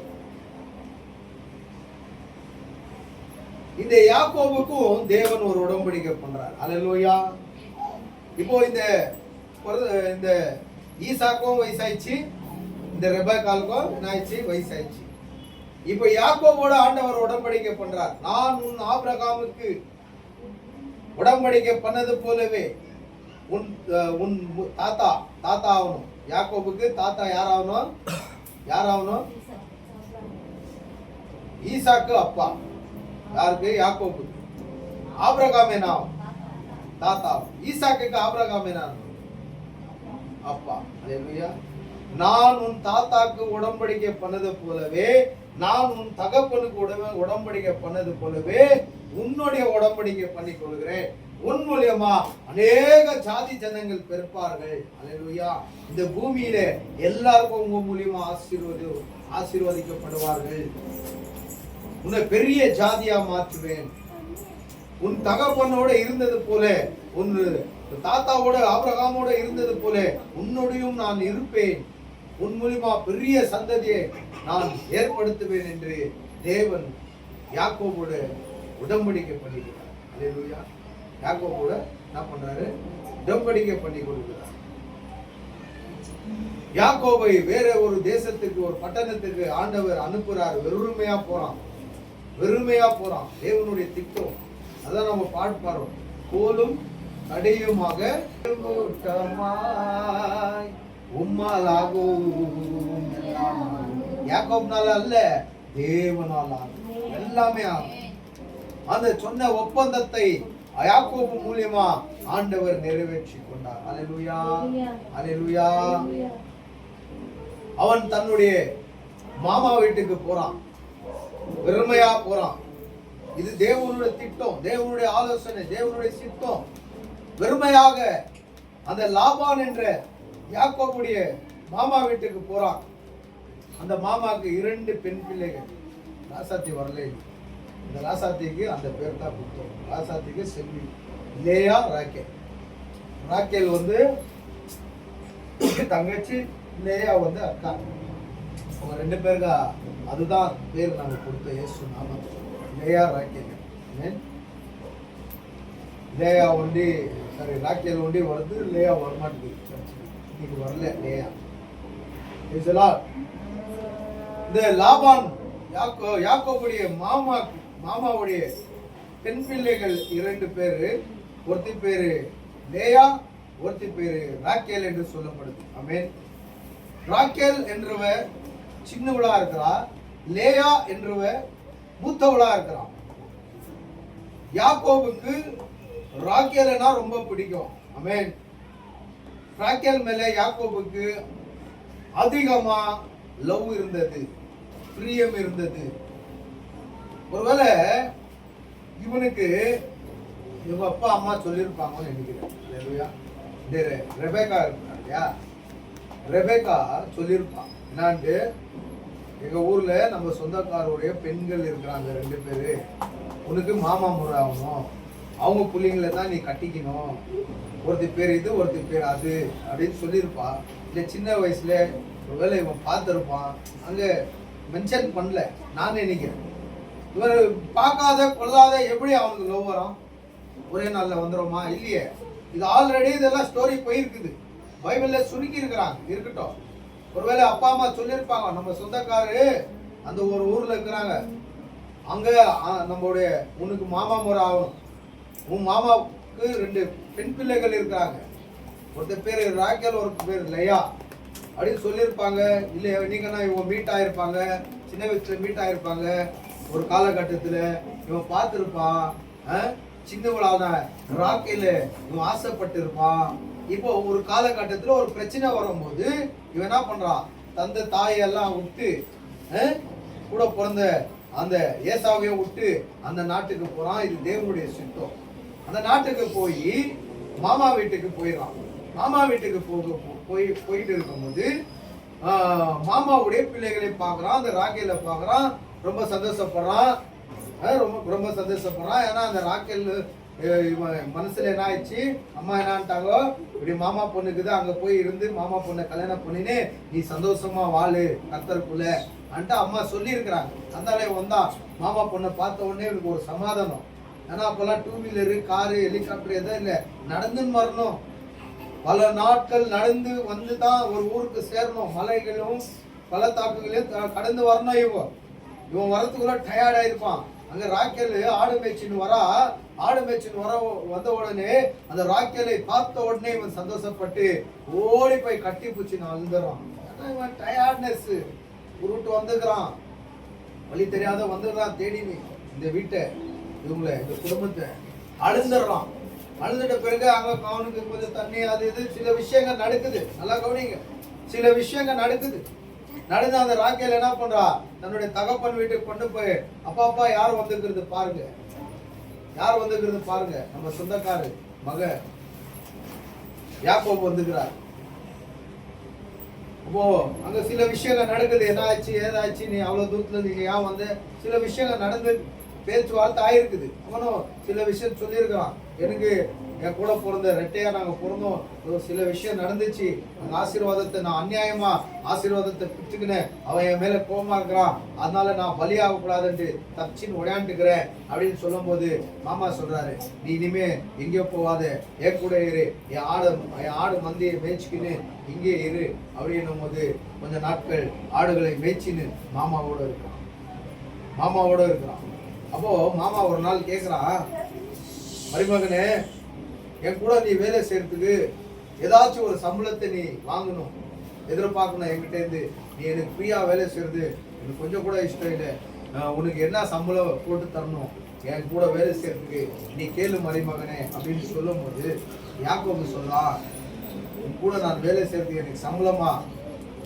இந்த யாக்கோபுக்கும் தேவன் ஒரு உடன்படிக்கை பண்றார். அல்லேலூயா. இப்போ இந்த ஈசாக்கும் வயசாயிடுச்சு, இந்த ரெபெக்காலுக்கும் என்ன ஆயிடுச்சு, வயசாயிடுச்சு. இப்போ யாக்கோபோட ஆண்டவர் உடன்படிக்கை பண்றார். நான் உன் ஆபிரகாமுக்கு உடன்படிக்கை பண்ணது போலவே உன் உன் தாத்தா ஆகணும். யாக்கோபுக்கு தாத்தா யாராகணும்? ஈசாக்கு அப்பா. யாருக்கு? யாக்கோபுக்கு. ஆபிரகாம் என்ன தாத்தா. ஈசாக்குக்கு ஆபிரகாம் என்ன அப்பா. அல்லேலூயா. நான் உன் தாத்தாக்கு உடன்படிக்கை பண்ணது போலவே, நான் உன் தகப்பனுக்கு உடன்படிக்கை பண்ணது போலவே உன்னுடைய உடன்படிக்கை பண்ணிக் கொள்கிறேன். உன் மூலியமா அநேக ஜாதி ஜனங்கள் பிறப்பார்கள். அல்லேலூயா. இந்த பூமியில எல்லாருக்கும் உங்க மூலியமா ஆசீர்வதிக்கப்படுவார்கள். உன்னை பெரிய ஜாதியா மாற்றுவேன். உன் தகப்பனோட இருந்தது போல, உன் தாத்தாவோட ஆபிரகாமோட இருந்தது போல உன்னோடையும் நான் இருப்பேன். உன் மூலியமா பெரிய சந்ததியை நான் ஏற்படுத்துவேன் என்று தேவன் யாக்கோபோட உடன்படிக்கை பண்ணிக்கிறார். அல்லேலூயா. யாக்கோபோட என்ன பண்றாரு? உடன்படிக்கை பண்ணி கொடுக்கிறார். யாக்கோபை வேற ஒரு தேசத்துக்கு, ஒரு பட்டணத்துக்கு ஆண்டவர் அனுப்புறார். வெறுமையா போறான். தேவனுடைய திட்டம் அதான் நம்ம பாட்டு பாடுறோம். கோலும் கடையுமாக யாக்கோப்னால அல்ல, தேவனால எல்லாமே ஆகும். அந்த சொன்ன ஒப்பந்தத்தை யாக்கோபு மூலியமா ஆண்டவர் நிறைவேற்றி கொண்டார். அல்லேலூயா, அல்லேலூயா. அவன் தன்னுடைய மாமா வீட்டுக்கு போறான், வெறுமையா போறான். இது தேவனுடைய திட்டம், தேவனுடைய ஆலோசனை, தேவனுடைய சித்தம். வெறுமையாக அந்த லாபான் என்ற யாக்கோபுடைய மாமா வீட்டுக்கு போறான். அந்த மாமாவுக்கு 2 பெண் பிள்ளைகள். ராசாத்தி வரல. இந்த ராசாத்திக்கு அந்த பேர் தான் கொடுத்தோம். ராசாத்திக்கு செல்வி, லேயா, ராக்கேல். ராக்கேல் வந்து தங்கச்சி, லேயா வந்து அக்கா. அவங்க 2 பேருக்கு அதுதான் பேர் நாங்கள் கொடுத்த இயேசு நாமம். லேயா, ராக்கேல். லேயா ஒண்டி, சாரி, ராக்கேல் ஒண்டி வருது, லேயா வரமாட்டேங்குது. இன்னைக்கு வரல லேயா. இந்த லாபான் யாக்கோபுடைய மாமாவுடைய பெண் பிள்ளைகள் 2 பேரு. ஒருத்தி பேரு லேயா, ஒருத்தி பேரு ராக்கேல் என்று சொல்லப்படுது. ஆமென். ராக்கேல் என்றவ சின்னவளா இருக்கிறா, லேயா என்றவ மூத்தவளா இருக்கிறான். யாக்கோபுக்கு ராக்கேல்னா ரொம்ப பிடிக்கும். ஆமென். ராக்கேல் மேல யாக்கோபுக்கு அதிகமா லவ் இருந்தது, பிரியம் இருந்தது. ஒருவேளை இவனுக்கு இவங்க அப்பா அம்மா சொல்லியிருப்பாங்கன்னு நினைக்கிறேன். இந்த ரெபேக்கா இருக்கா இல்லையா, ரெபேக்கா சொல்லியிருப்பான் என்னான்ட்டு, எங்க ஊர்ல நம்ம சொந்தக்காரருடைய பெண்கள் இருக்கிறாங்க 2 பேரு, உனக்கு மாமா முறை ஆகணும், அவங்க பிள்ளைங்களை தான் நீ கட்டிக்கணும், ஒருத்தி பேர் இது ஒருத்தி பேர் அது அப்படின்னு சொல்லியிருப்பா. இல்லை சின்ன வயசுல ஒருவேளை இவன் பார்த்துருப்பான், அங்க மென்ஷன் பண்ணல. நான் நினைக்கிறேன் இவர் பார்க்காத கொள்ளாத எப்படி அவனுக்கு லவ் வரும்? ஒரே நாளில் வந்துடுமா? இல்லையே. இது ஆல்ரெடி இதெல்லாம் ஸ்டோரி போயிருக்குது, பைபிள்ல சுருக்கி இருக்கிறாங்க. இருக்கட்டும், ஒருவேளை அப்பா அம்மா சொல்லியிருப்பாங்க, நம்ம சொந்தக்காரு அந்த ஒரு ஊர்ல இருக்கிறாங்க, அங்க நம்மளுடைய உனக்கு மாமா முறை ஆகணும், உன் மாமாவுக்கு 2 பெண் பிள்ளைகள் இருக்கிறாங்க, ஒருத்தர் பேர் ராக்கேல், ஒரு பேர் லேயா அப்படின்னு சொல்லியிருப்பாங்க. இல்லை நீங்கன்னா இவங்க மீட் ஆகிருப்பாங்க, சின்ன வயசுல மீட் ஆகிருப்பாங்க. ஒரு காலகட்டத்தில் இவன் பார்த்துருப்பான், சின்னவளான ராக்கேல் இவன் ஆசைப்பட்டு இருப்பான். இப்போ ஒரு காலகட்டத்தில் ஒரு பிரச்சனை வரும்போது இவன் என்ன பண்றான், தந்தை தாயெல்லாம் விட்டு கூட பிறந்த அந்த ஏசாவையை விட்டு அந்த நாட்டுக்கு போறான். இது தேவனுடைய சித்தம். அந்த நாட்டுக்கு போய் மாமா வீட்டுக்கு போயிடறான். மாமா வீட்டுக்கு போயிட்டு இருக்கும்போது மாமாவுடைய பிள்ளைகளை பார்க்குறான், அந்த ராக்கேல பார்க்குறான், ரொம்ப சந்தோஷப்படுறான். ரொம்ப சந்தோஷப்படுறான். ஏன்னா அந்த ராக்கேல் மனசுல என்ன ஆயிடுச்சு, அம்மா என்னான்ட்டாங்கோ, இப்படி மாமா பொண்ணுக்குது, அங்க போய் இருந்து மாமா பொண்ணை கல்யாணம் பண்ணினே நீ சந்தோஷமா வாழு கர்த்தருக்குள்ள அன்ட்டு அம்மா சொல்லி இருக்கிறாங்க. அதனால வந்தான், மாமா பொண்ணை பார்த்த உடனே எனக்கு ஒரு சமாதானம். ஏன்னா அப்பெல்லாம் 2 வீலரு, காரு, ஹெலிகாப்டர் எதுவும் இல்லை, நடந்துன்னு வரணும். பல நாட்கள் நடந்து வந்து தான் ஒரு ஊருக்கு சேரணும். மலைகளும் பள்ளத்தாக்குகளையும் கடந்து வரணும். இவன் வரத்துக்குள்ள டயர்ட் ஆயிருப்பான். அங்க ராக்கேல் ஆடு மேய்ச்சின்னு வந்த உடனே அந்த ராக்கேலை பார்த்த உடனே இவன் சந்தோஷப்பட்டு ஓடி போய் கட்டி பூச்சி அழுந்துறான். இவன் டயர்ட்னஸ் உருட்டு வந்துக்கிறான், வழி தெரியாத வந்துடுறான், தேடி இந்த வீட்டை இவங்களை இந்த குடும்பத்தை அழுந்துடுறான். அழுதுட்ட பிறகு அங்க அவனுக்கு கொஞ்சம் தண்ணி அது இது சில விஷயங்கள் நடக்குது. நல்லா கவனிங்க, சில விஷயங்கள் நடக்குது. நடந்து அந்த ராக்கேல் என்ன பண்றா, தன்னுடைய தகப்பன் வீட்டுக்கு கொண்டு போய் அப்பா யார் வந்துக்கிறது பாருங்க, யார் வந்துக்கிறது பாருங்க, நம்ம சொந்தக்காரு மக யாக்கோபு வந்துக்கிறார். அப்போ அங்க சில விஷயங்கள் நடக்குது. என்ன ஆச்சு ஏதாச்சு, நீ அவ்வளவு தூரத்துல நீங்க ஏன் வந்து சில விஷயங்கள் நடந்து பேச்சுவார்த்தை ஆயிருக்குது. அவனும் சில விஷயம் சொல்லியிருக்கிறான், எனக்கு என் கூட பிறந்த ரெட்டையா நாங்க பிறந்தோம், சில விஷயம் நடந்துச்சு, அந்த ஆசீர்வாதத்தை நான் அநியாயமா ஆசீர்வாதத்தை பிடிச்சுக்கினேன், அவன் என் மேல கோபமா இருக்கிறான், அதனால நான் பலியாக கூடாதுன்ட்டு தப்பிச்சின்னு உடையாண்டுக்கிறேன் அப்படின்னு சொல்லும் போது மாமா சொல்றாரு, நீ இனிமே எங்கேயோ போவாத, என் கூட இரு, என் ஆடு மந்தையை மேய்ச்சிக்கின்னு இங்கே இரு அப்படின்னும் போது கொஞ்ச நாட்கள் ஆடுகளை மேய்ச்சின்னு மாமாவோட இருக்கிறான். அப்போ மாமா ஒரு நாள் கேட்கிறான், மருமகனே என் கூட நீ வேலை செய்யறதுக்கு ஏதாச்சும் ஒரு சம்பளத்தை நீ வாங்கணும், எதிர்பார்க்கணும் என்கிட்ட இருந்து, நீ எனக்கு ஃப்ரீயா வேலை செய்யறது எனக்கு கொஞ்சம் கூட இஷ்டம் இல்லை, உனக்கு என்ன சம்பளம் போட்டு தரணும் என் கூட வேலை செய்யறதுக்கு நீ கேளு மருமகனே அப்படின்னு சொல்லும் போது யாக்கோபு சொல்லலாம், உன் கூட நான் வேலை செய்யறதுக்கு எனக்கு சம்பளமா,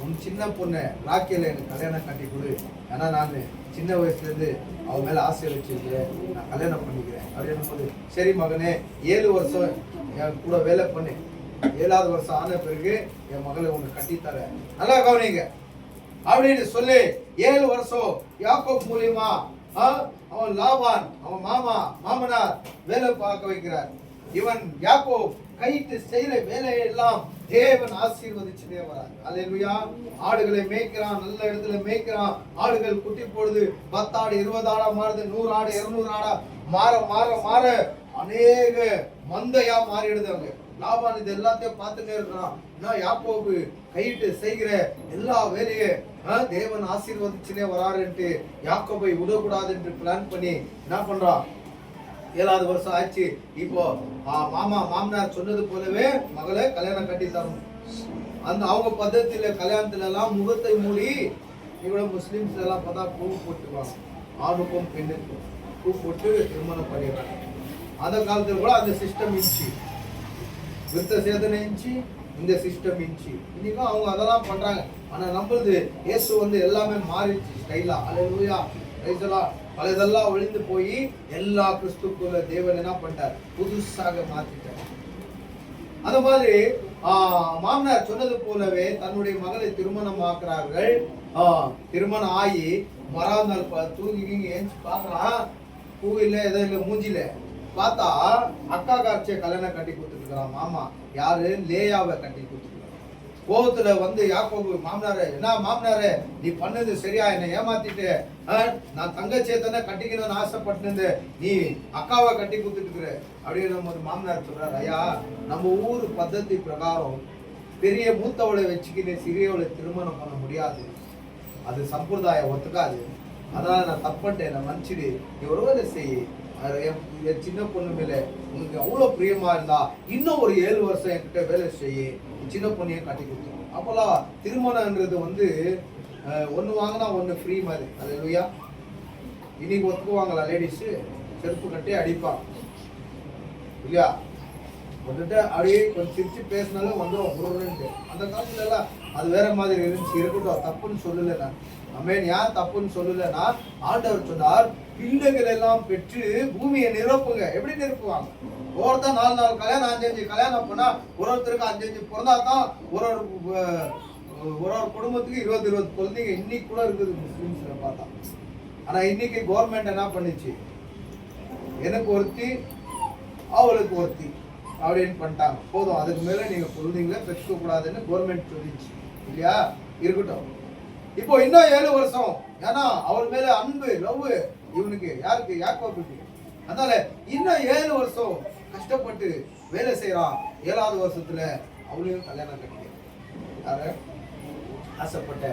உன் சின்ன பொண்ணு ராக்கேல எனக்கு கல்யாணம் கட்டி கொடு, ஏன்னா நான் சின்ன வயசுலேருந்து அவன் மேலே ஆசை வச்சிருக்கேன், நான் கல்யாணம் பண்ணிக்கிறேன் அப்படின்னு போது சரி மகனே 7 வருஷம் என் கூட வேலை பண்ணு, 7வது வருஷம் ஆன பிறகு என் மகளை உனக்கு கட்டித்தர, நல்லா கவனிங்க அப்படின்னு சொல்லி 7 வருஷம் யாக்கோப் மூலியமா அவன் லாபான் அவன் மாமனார் வேலை பார்க்க வைக்கிறார். இவன் யாக்கோப் கைட்டு செய்யற வேலையெல்லாம் தேவன் ஆசீர்வதிச்சுட்டே வரார். அல்லேலூயா. ஆடுகளை மேய்க்கிறான், நல்ல இடத்துல மேய்க்கிறான், ஆடுகள் குட்டி போடுது, 10 ஆடு 20 ஆடா மாறுது, 100 ஆடு 200 ஆடா மாற அநேக மந்தையா மாறிடுது. அங்க லாபான் இது எல்லாத்தையும் பார்த்துட்டே இருக்கிறான். யாக்கோபு கையிட்டு செய்கிற எல்லா வேலையும் தேவன் ஆசீர்வதிச்சுட்டே வராருன்ட்டு யாக்கோபை விடக்கூடாதுன்ட்டு பிளான் பண்ணி என்ன பண்றான், 7வது வருஷம் ஆச்சு. இப்போ மாமனார் சொன்னது போலவே மகளை கல்யாணம் கட்டி தரணும். அந்த அவங்க பద్ధதியில கல்யாணத்துல எல்லாம் முகத்தை மூடி, இவ்வளவு முஸ்லிம்ஸ் எல்லாம் பார்த்தா பூ போட்டுருவாங்க, ஆணுக்கும் பெண்ணுக்கும் பூ போட்டு திருமணம் பண்ணிடுறாங்க. அந்த காலத்துல கூட அந்த சிஸ்டம் இருந்துச்சு, விருத்த சேதனை இருந்துச்சு, இந்த சிஸ்டம் இருந்துச்சு. இன்னைக்கும் அவங்க அதெல்லாம் பண்றாங்க. ஆனா நம்மளுது இயேசு வந்து எல்லாமே மாறிடுச்சு ஸ்டைலா. அல்லேலூயா. பலதெல்லாம் ஒழிந்து போய் எல்லா கிறிஸ்துக்குள்ள தேவன் என்ன பண்ணிட்டார், புதுசாக மாத்திட்டார். அந்த மாதிரி மாமனார் சொன்னது போலவே தன்னுடைய மகளை திருமணம் ஆக்குறார்கள். திருமணம் ஆகி மறாநாள் தூங்கி ஏஞ்சி பார்க்கலாம், பூ இல்லை எதோ இல்லை, மூஞ்சில பார்த்தா அக்கா காட்சியை கல்யாணம் கட்டி கொடுத்துருக்கிறான் மாமா. யாரு? லேயாவை கட்டி கொடுத்துருக்கான். கோபத்துல வந்து யாக்கோபு மாமனாரே, என்ன மாமனாரே நீ பண்ணது சரியா, என்னை ஏமாத்திட்டு, நான் தங்கச்சியை தானே கட்டிக்கணும்னு ஆசைப்பட்டு நீ அக்காவை கட்டி கொடுத்துட்டு அப்படின்னு போது மாமனார் சொல்றாரு, ஐயா நம்ம ஊர் பద్ధதி பிரகாரம் பெரிய மூத்தவளை வச்சுக்கிட்டு சிறியவளை திருமணம் பண்ண முடியாது, அது சம்பிரதாயம் ஒத்துக்காது, அதனால நான் தப்பட்டேன், நான் மன்னிச்சிடு, நீ ஒரு வேலை செய், என் சின்ன பொண்ணு மேல உனக்கு அவ்வளவு பிரியமா இருந்தா இன்னும் ஒரு 7 வருஷம் என்கிட்ட வேலை செய்ய, சின்ன பொண்ணையும் கட்டி கொடுத்துரும். அப்போல்லாம் திருமணம்ன்றது வந்து ஒன்று வாங்கினா ஒன்று ஃப்ரீ மாதிரி. அல்லேலூயா. இன்னைக்கு ஒத்துக்குவாங்களா லேடிஸு? செருப்பு கட்டி அடிப்பான் இல்லையா, வந்துட்டு அப்படியே கொஞ்சம் சிரிச்சு பேசினாலும் வந்துடும் குருன்ட்டு. அந்த காலத்துல எல்லாம் அது வேற மாதிரி இருந்துச்சு. இருக்கட்டும், தப்புன்னு சொல்லலை நான். அமேன். ஏன் தப்புன்னு சொல்லலைன்னா, ஆண்டவர் சொன்னார் பிள்ளைகள் எல்லாம் பெற்று பூமியை நிரப்புங்க. எப்படி நிரப்புவாங்க? ஒருத்தர் 4 கல்யாணம் 5 கல்யாணம் பண்ணா ஒருத்தருக்கு 5 பிறந்தாதான் ஒரு குடும்பத்துக்கு 20 குழந்தைங்க இன்னைக்கு கூட இருக்குது முஸ்லிம்ஸ்ல பார்த்தா. ஆனா இன்னைக்கு கவர்மெண்ட் என்ன பண்ணிச்சு, எனக்கு ஒருத்தி அவளுக்கு ஒருத்தி அப்படின்னு பண்ணிட்டாங்க. போதும், அதுக்கு மேல நீங்க குழந்தைங்கள பெற்றுக்க கூடாதுன்னு கவர்மெண்ட் சொல்லிச்சு இல்லையா. இருக்கட்டும். இப்போ இன்னும் 7 வருஷம், ஏன்னா அவள் மேல அன்பு லவ் இவனுக்கு, யாருக்கு? யாக்கோபுக்கு. அதனால இன்னும் 7 வருஷம் கஷ்டப்பட்டு வேலை செய்யறான். 7வது வருஷத்துல அவளையும் கல்யாணம் கட்டிக்க, யார ஆசைப்பட்ட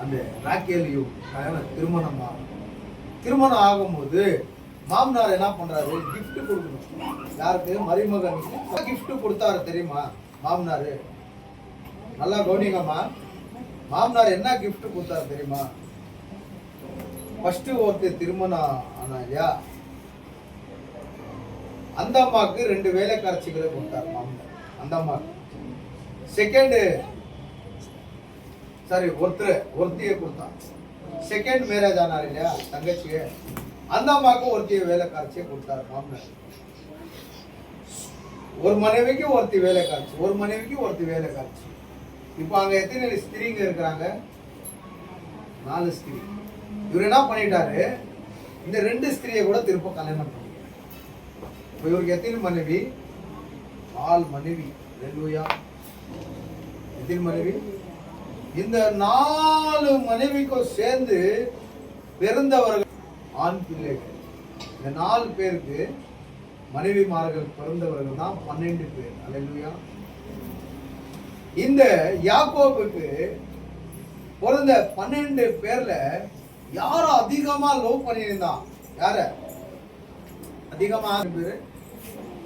அந்த ராக்கேலையும் கல்யாணம் திருமணமா திருமணம் ஆகும்போது மாமனார் என்ன பண்றாரு, gift கொடுக்கணும். யாருக்கு? மருமகனுக்கு gift கொடுத்தாரு தெரியுமா மாமனாரு? நல்லா கவனிங்கம்மா. மாமனார் என்ன gift கொடுத்தாரு தெரியுமா? ஃபர்ஸ்ட் ஒருத்தர் திருமணம் ஆனா இல்லையா, அந்த அம்மாவுக்கு 2 வேலைக்காரச்சிகளை கொடுத்தாரு மாமனார். அந்த அம்மாவுக்கு செகண்ட் ஒருத்தியை கொடுத்தான். செகண்ட் மேரேஜ் ஆனார் இல்லையா தங்கச்சியை, அந்த அம்மாவுக்கு ஒருத்திய வேலைக்காரச்சியை கொடுத்தாரு மாமனார். ஒரு மனைவிக்கு ஒருத்தி வேலைக்காரச்சி, ஒரு மனைவிக்கு ஒருத்தி வேலைக்காரச்சி. இப்போ அங்க எத்தனை ஸ்திரீங்க இருக்கிறாங்க? 4 ஸ்திரீ. இவர் என்ன பண்ணிட்டாரு, இந்த 2 ஸ்திரியை கூட திரும்ப கல்யாணம் பண்ணி. இப்போ இவருக்கு எத்தனை மனைவி? 4 மனைவி. அல்லேலூயா. எத்தனை மனைவி? இந்த 4 மனைவிக்கும் சேர்ந்து பிறந்தவர்கள் ஆண் பிள்ளைகள். இந்த 4 பேருக்கு மனைவிமார்கள் பிறந்தவர்கள் தான் 12 பேர். அல்லேலூயா. இந்த யாக்கோபுக்கு பிறந்த 12 பேர்ல யார அதிகமா லவ் பண்ணியிருந்தான்? யார அதிகமா? பேரு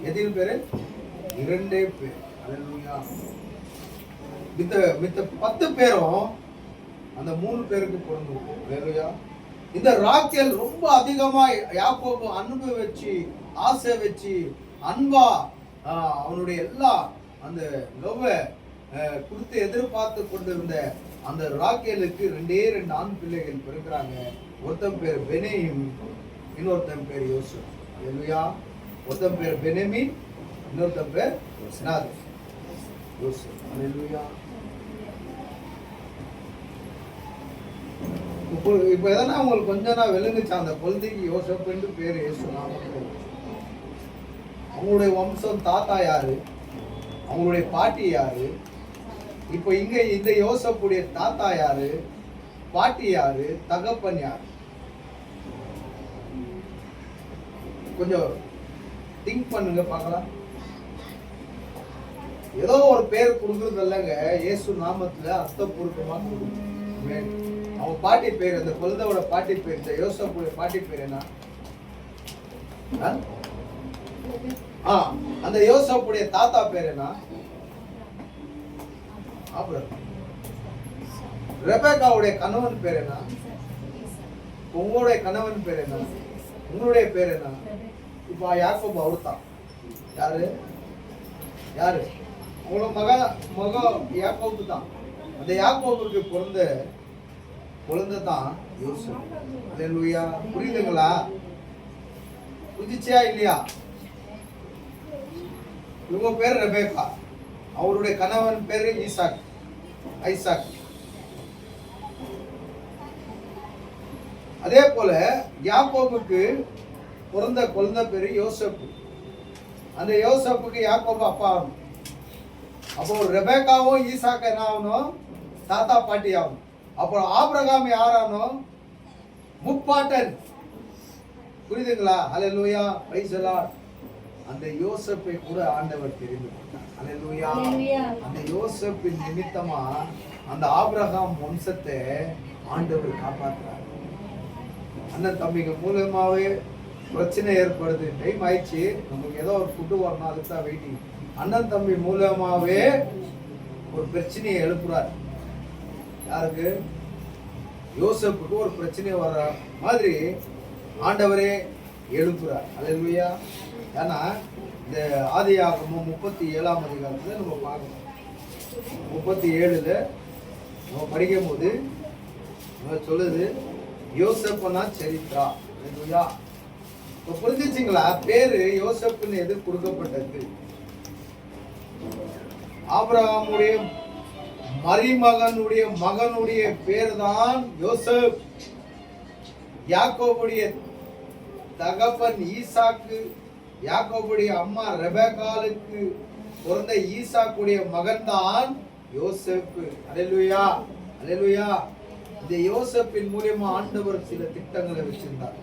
எத்தனை பேரு? 2 பேர். அல்லேலூயா. மித்த 10 பேரும் அந்த 3 பேருக்கு பிறந்தது. அல்லேலூயா. இந்த ராக்கேல் ரொம்ப அதிகமா யாக்கோபு அன்பு வச்சு, ஆசை வச்சு, அன்பா அவனுடைய எல்லா அந்த லவ்வை கொடுத்து எதிர்பார்த்து கொண்டிருந்த அந்த ராக்கேலுக்கு 2 ஆண் பிள்ளைகள் பிறக்கிறாங்க. ஒருத்தன் பேர் பெனேயும், இன்னொருத்தன் பேர் யோசேப். அல்லேலூயா. ஒருத்தன் பேர் பெனேமின், இன்னொருத்தன் பேர் யோசேப். அல்லேலூயா. இப்போ எதனா உங்களுக்கு கொஞ்சம் நான் விளங்குச்சா? அந்த குழந்தைக்கு யோசேப்புன்னு பேர் இயேசு நாமத்தில். அவங்களுடைய வம்சம் தாத்தா யாரு, அவங்களுடைய பாட்டி யாரு, இப்போ இங்க இந்த யோசேப்புடைய தாத்தா யாரு, பாட்டி யாரு, தகப்பன் யாரு? கொஞ்சம் திங்க் பண்ணுங்க பார்க்கலாம். ஏதோ ஒரு பேர் கொடுக்குறது இல்லைங்க, இயேசு நாமத்துல அர்த்தபூர்வமா கொடுக்கணும். அவன் பாட்டி பேர், அந்த குழந்தையோட பாட்டி பேர், இந்த யோசேப்புடைய பாட்டி பேர் என்ன? அந்த யோசேப்புடைய தாத்தா பேர் என்ன? ரெபேக்காவுடைய கணவன் பேர் என்ன? உங்களுடைய கணவன் பேர் என்ன? உங்களுடைய பேர் என்ன? இப்ப யாக்கோபு அவர்தான். யாரு யாரு? உங்களோட மகன் யாக்கோபு தான். அந்த யாக்கோபுக்கு பிறந்த குழந்தை தான் யோசேப். அல்லேலூயா. புரியுதுங்களா? புரிஞ்சிச்சா இல்லையா? இவங்க பேர் ரெபேக்கா, அவருடைய கணவன் பேரு ஐசாக். அதே போல யாக்கோபுக்கு பிறந்த குழந்தை பேரு யோசேப்பு. அந்த யோசேப்புக்கு யாக்கோபு அப்பா ஆகணும். அப்போ ரெபேக்காவும் ஈசாக்கு என்ன ஆகணும்? தாத்தா பாட்டி ஆகணும். அப்புறம் ஆபிரகாம் யாரானோ? முப்பாட்டன். புரியுதுங்களா? அல்லேலூயா. Praise the lord. அந்த யோசேப்பை கூட ஆண்டவர் தெரிந்து கொண்டார். அல்லேலூயா. அந்த யோசேப்பின் நிமித்தமா அந்த ஆபிரகாம் வம்சத்தை ஆண்டவர் காப்பாற்றுறார். அண்ணன் தம்பிகள் மூலமாவே பிரச்சனை ஏற்படுது. டைம் ஆயிடுச்சு, நமக்கு ஏதோ ஒரு ஃபுட்டு வரணும், அதுக்கு தான் வெயிட்டிங். அண்ணன் தம்பி மூலமாவே ஒரு பிரச்சனையை எழுப்புறார். யாருக்கு? யோசேப்புக்கு ஒரு பிரச்சனை வர்ற மாதிரி ஆண்டவரே எழுப்புறார். அல்லேலூயா. ஏன்னா இந்த ஆதியாகமம் 37ஆம் அதிகாரத்தில் நம்ம பார்க்கணும். 37ல நம்ம படிக்கும் போது நம்ம சொல்லுது யோசேப்பனா சரித்ரா. அல்லேலூயா. இப்போ புரிஞ்சிச்சிங்களா? பேரு யோசேப்புன்னு எது கொடுக்கப்பட்டது? ஆபிரகாமுடைய மரிமகனுடைய மகனுடைய பேர் தான் யோசேப். யாக்கோபுடைய தகப்பன் ஈசாக்கு, யாக்கோபுடைய அம்மா ரெபேக்காளுக்கு பிறந்த ஈசாக்குடைய மகன் தான் யோசேப்பு. அல்லேலூயா. அல்லேலூயா. இந்த யோசேப்பின் மூலமா ஆண்டவர் சில திட்டங்களை வச்சிருந்தார்.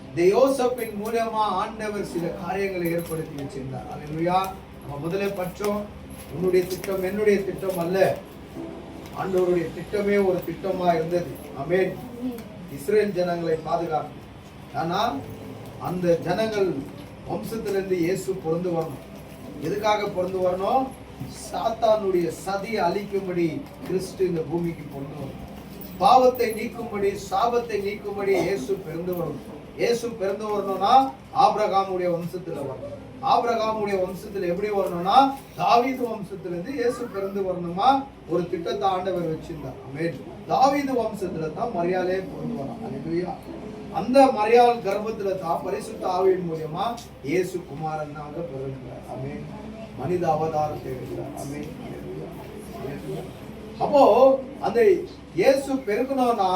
இந்த யோசேப்பின் மூலமா ஆண்டவர் சில காரியங்களை ஏற்படுத்தி வச்சிருந்தார். அல்லேலூயா. நம்ம முதலே பற்றோம், உன்னுடைய திட்டம் என்னுடைய திட்டம் அல்ல, ஆண்டவருடைய திட்டமே ஒரு திட்டமா இருந்தது. ஆமென். இஸ்ரேல் ஜனங்களை பாதுகாக்கும். ஆனா அந்த ஜனங்கள் வம்சத்திலிருந்து இயேசு பிறந்து வரணும். எதுக்காக பிறந்து வரணும்? சாத்தானுடைய சதியை அழிக்கும்படி கிறிஸ்து இந்த பூமிக்கு பிறந்து வரணும். பாவத்தை நீக்கும்படி, சாபத்தை நீக்கும்படி இயேசு பிறந்து வரணும். இயேசு பிறந்து வரணும்னா ஆபிரகாமுடைய வம்சத்துல வரணும். ஆபிரகாமுடைய வம்சத்துல எப்படி வரணும்னா தாவீது வம்சத்திலிருந்து இயேசு பிறந்து வரணுமா ஒரு திட்டத்தை ஆண்டவர் வச்சிருந்தார். ஆமென். தாவீது வம்சத்துல தான் மரியாதையே பிறந்து வரான். அல்லேலூயா. அந்த மரியாள் கர்ப்பத்துல தான் பரிசுத்த ஆவியின் மூலமா இயேசு குமாரனாக பிறந்தார். ஆமென். மனித அவதாரத்தை எடுத்தார். ஆமென். அப்போ அந்த இயேசு பெருகணும்னா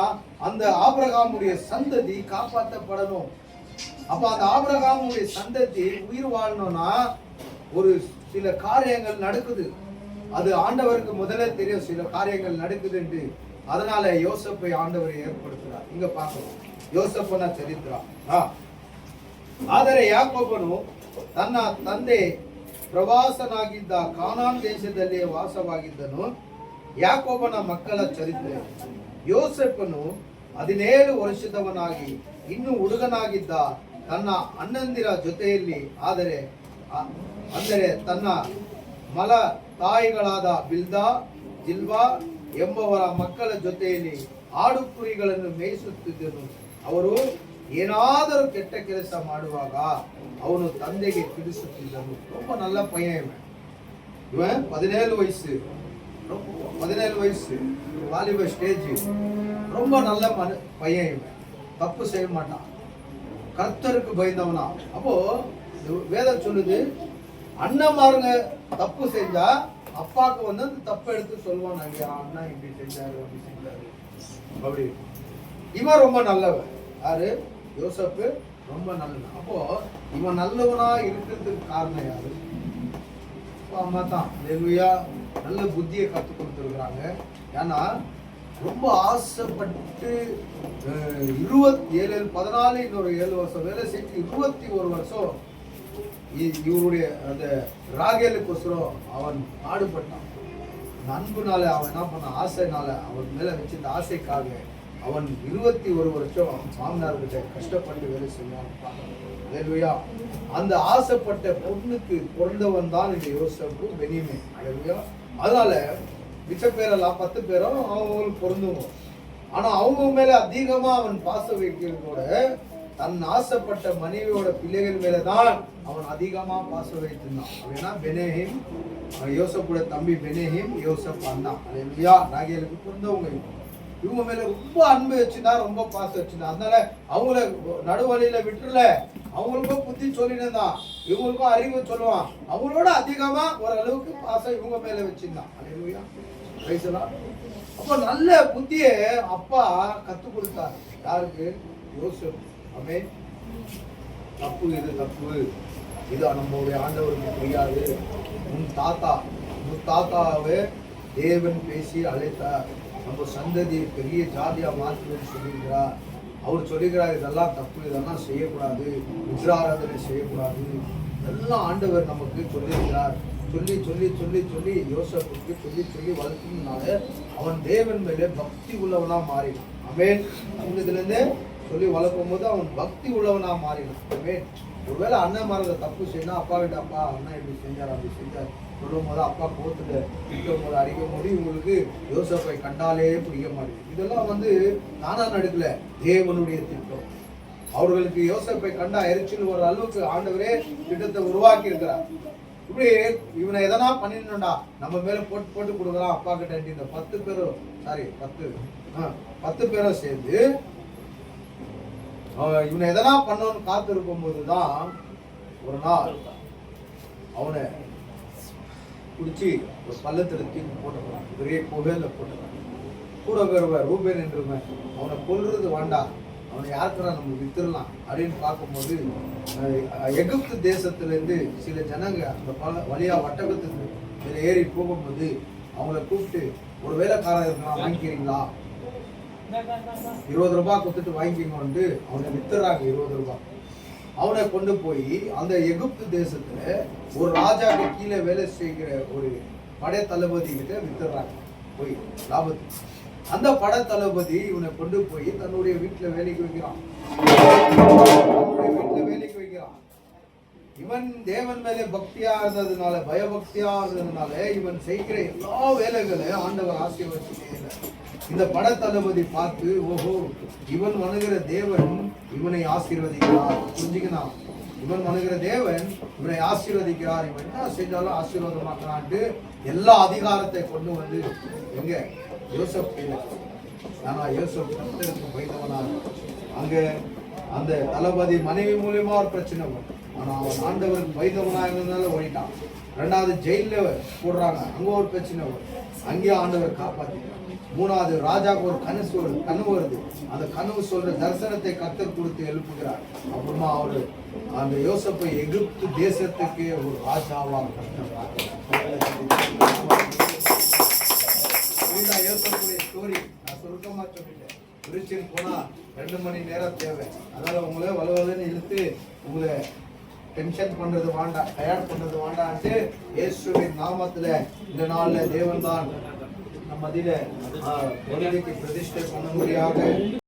அந்த ஆபிரகாமுடைய சந்ததி காப்பாற்றப்படணும். அப்ப அந்த ஆபிரகாமுடைய சந்ததி உயிர் வாழணும்னா ஒரு சில காரியங்கள் நடக்குது. அது ஆண்டவருக்கு முதல்ல தெரியும் சில காரியங்கள் நடக்குதுன்னு. அதனால யோசேப்பை ஆண்டவர் ஏற்படுத்துறார். இங்க பார்க்கலாம் யோசேப்பன சரித்திரம். ಆದರೆ ಯಾಕೋಬನು ತನ್ನ ತಂದೆ ಪ್ರವಾಸನಾಗಿದ್ದ ಕಾನಾನ್ ದೇಶದಲ್ಲಿ ವಾಸವಾಗಿದ್ದನು. ಯಾಕೋಬನ ಮಕ್ಕಳ ಚರಿತ್ರೆ. ಯೋಸೇಫನು 17 ವರ್ಷದವನಾಗಿ ಇನ್ನು ಹುಡುಗನಾಗಿದ್ದ ತನ್ನ ಅಣ್ಣಂದಿರ ಜೊತೆಯಲ್ಲಿ ಅಂದರೆ ತನ್ನ ಮಲ ತಾಯಿಗಳಾದ ಬಿಲ್ದಾ ಜಿಲ್ವಾ ಎಂಬವರ ಮಕ್ಕಳ ಜೊತೆಯಲ್ಲಿ ಆಡು ಕುರಿಗಳನ್ನು ಮೇಯಿಸುತ್ತಿದ್ದನು. ಅವರು ಏನಾದರೂ ಕೆಟ್ಟ ಕೆಲಸ ಮಾಡುವಾಗ ಅವನು ತಂದೆಗೆ ತಿಳಿಸುತ್ತಿದ್ದನು. ரொம்ப நல்ல பையன் இவன். 17 வயசு வாலிப ஸ்டேஜ். ரொம்ப நல்ல பையன் இவன். தப்பு செய்ய மாட்டான். கர்த்தருக்கு பயந்தவனா. அப்போ வேதம் சொல்லுது அண்ணன்மாருங்க தப்பு செஞ்சா அப்பாவுக்கு வந்து அந்த தப்பை எடுத்து சொல்லுவான். அண்ணா இப்படி செஞ்சாரு அப்படி செஞ்சாரு அப்படி. இவன் ரொம்ப நல்லவன். யாரு? யோசேப்பு ரொம்ப நல்லவன். அப்போ இவன் நல்லவனா இருக்கிறதுக்கு காரணம் யாரு? அம்மா தான். அல்லேலூயா. நல்ல புத்தியை கற்றுக் கொடுத்துருக்குறாங்க. ஏன்னா ரொம்ப ஆசைப்பட்டு 27 14 இன்னொரு 7 வருஷம் வேலை செஞ்சு 21 வருஷம் இவருடைய அந்த ராகேலுக்கோசரம் அவன் பாடுபட்டான். அன்புனால அவன் என்ன பண்ண, ஆசைனால அவன் மேல வச்சிருந்த ஆசைக்காக அவன் 21 வருஷம் மாமனார்கிட்ட கஷ்டப்பட்டு வேலை செய்வான். அல்லேலூயா. அந்த ஆசைப்பட்ட பொண்ணுக்கு பிறந்தவன் தான் இந்த யோசேப்பு பென்யமீன். அல்லேலூயா. அதனால மிச்ச பேரெல்லாம் 10 பேரும் அவங்களுக்கு பொருந்துவோம். ஆனா அவங்க மேல அதிகமா அவன் பாசம் வைக்கிறதோட தன் ஆசைப்பட்ட மனைவியோட பிள்ளைகள் மேலதான் அவன் அதிகமா பாசம் வைத்திருந்தான். அப்படின்னா பெனேஹிம், யோசேப்புட தம்பி பெனேஹிம், யோசேப் அண்ணா. அல்லேலூயா. ராகேலுக்கு பிறந்தவங்க இவங்க மேல ரொம்ப அன்பு வச்சுனா, ரொம்ப பாசம் வச்சுனா. அதனால அவங்கள நடுவழியில விட்டுல, அவங்களுக்கும் புத்தி சொல்லினதான், இவங்களுக்கும் அறிவு சொல்லுவான். அவங்களோட அதிகமா ஓரளவுக்கு பாசம் இவங்க மேல வச்சிருந்தான். அல்லேலூயா. பேசலாம். அப்ப நல்ல புத்திய அப்பா கத்து கொடுத்தார். யாருக்கு? யோசேப்பு. ஆமென். தப்பு இது தப்பு, இது நம்மளுடைய ஆண்டவருக்கு தெரியாது. உன் தாத்தாவே தேவன் பேசி அழைத்தார். நம்ம சந்ததி பெரிய ஜாதியா மாற்றுவேன்னு சொல்லியிருக்கிறார். அவர் சொல்லிக்கிறார் இதெல்லாம் தப்பு, இதெல்லாம் செய்யக்கூடாது, விக்கிராராதனை செய்யக்கூடாது, இதெல்லாம் ஆண்டவர் நமக்கு சொல்லியிருக்கிறார். சொல்லி சொல்லி சொல்லி சொல்லி யோசேப்புக்கு சொல்லி சொல்லி வளர்த்ததுனால அவன் தேவன் மேலே பக்தி உள்ளவனா மாறினான். ஆமென். இதுல இருந்து சொல்லி வளர்க்கும் போது அவன் பக்தி உள்ளவனா மாறினான். ஆமென். ஒருவேளை அண்ணன் மாறத தப்பு செய்யணும், அப்பா கிட்ட அப்பா அண்ணா இப்படி செஞ்சார் அப்படி செஞ்சார் சொல்லும் போது அப்பா கோத்துல திட்டும் போது அடிக்கும் போது இவங்களுக்கு யோசேப்பை கண்டாலே பிடிக்க மாட்டேங்குது. இதெல்லாம் நானா நடக்கல, தேவனுடைய திட்டம். அவர்களுக்கு யோசேப்பை கண்டா எரிச்சல் ஒரு அளவுக்கு ஆண்டவரே திட்டத்தை உருவாக்கி இருக்கிறார். இப்படி இவனை எதனா பண்ணிடணும்டா, நம்ம மேல போட்டு போட்டு கொடுக்கலாம் அப்பா கிட்ட. இந்த 10 பேரும் சேர்ந்து இவனை எதனா பண்ணணும்னு காத்து இருக்கும் போதுதான் ஒரு நாள் அவனை குடிச்சு ஒரு பள்ளத்துல தூக்கி போட்டுக்கிறான். பெரிய புகையில போட்டுக்கிறான். கூட வருவ ரூபேன் என்றுவன் அவனை கொல்றது வேண்டாம், அவனை யாருக்குறா நம்ம வித்துடலாம் அப்படின்னு பார்க்கும்போது எகிப்து தேசத்திலேருந்து சில ஜனங்க அந்த வழியா வட்டகத்துக்கு இதில் ஏறி போகும்போது அவங்கள கூப்பிட்டு ஒரு வேலைக்காரன் இருக்கலாம் வாங்கிக்கிறீங்களா, 20 ரூபாய் கொடுத்துட்டு வாங்கிக்கோன்னு அவனை வித்துறாங்க. 20 ரூபாய் அவனை கொண்டு போய் அந்த எகிப்து தேசத்துல ஒரு ராஜாக்கு கீழே வேலை செய்கிற ஒரு படை தளபதி கிட்ட வித்துறாங்க போய் லாபத்துக்கு. அந்த படை தளபதி இவனை கொண்டு போய் தன்னுடைய வீட்டுல வேலைக்கு வைக்கிறான். அவனுடைய வீட்டுல வேலைக்கு வைக்கிறான். இவன் தேவன் மேலே பக்தியா இருந்ததுனால, பயபக்தியா இருந்ததுனால இவன் செய்கிற எல்லா வேலைகளையும் ஆண்டவர் ஆசீர்வதிச்சுட்டே இருந்தார். இந்த பட தளபதி பார்த்து, ஓஹோ, இவன் வணங்குற தேவன் இவனை ஆசீர்வதிக்கிறார், புரிஞ்சுக்கணும். இவன் வணங்குற தேவன் இவனை ஆசீர்வதிக்கிறார், இவன் என்ன செஞ்சாலும் ஆசீர்வாதமாக்குறான்ட்டு எல்லா அதிகாரத்தை கொண்டு வந்து எங்க யோசப் கையில. ஆனா யோசப் கர்த்தருக்கு பயந்தவனாக, அங்க அந்த தளபதி மனைவி மூலியமா ஒரு பிரச்சனை வரும். ஆனா அவன் ஆண்டவருக்கு பயந்தவனா இருந்ததுனால ஓடிட்டான். ரெண்டாவது ஜெயில போடுறாங்க, அங்க ஒரு பிரச்சனை வரும், அங்கேயும் ஆண்டவர் காப்பாத்திட்டான். மூணாவது ராஜாவுக்கு ஒரு கனவு வருது, அந்த கனவு சொல்ற தரிசனத்தை கர்த்தர் கொடுத்து எழுப்புகிறார். அப்புறமா அவரு அந்த யோசப்பை எகிப்து தேசத்துக்கு ஒரு ராஜாவாக யோசப்புடைய ஸ்டோரி நான் சுருக்கமா சொல்லிட்டேன். திருச்சின்னு போனா 2 மணி நேரம் தேவை. அதனால உங்களை வலுவலுன்னு இழுத்து உங்களை டென்ஷன் பண்றது வேண்டாம், தயார் பண்றது வேண்டான்ட்டு இயேசுவின் நாமத்துல இந்த நாள்ல தேவன் தான் நம்ம மத்தியில பிரதிஷ்டை பண்ண முடியாத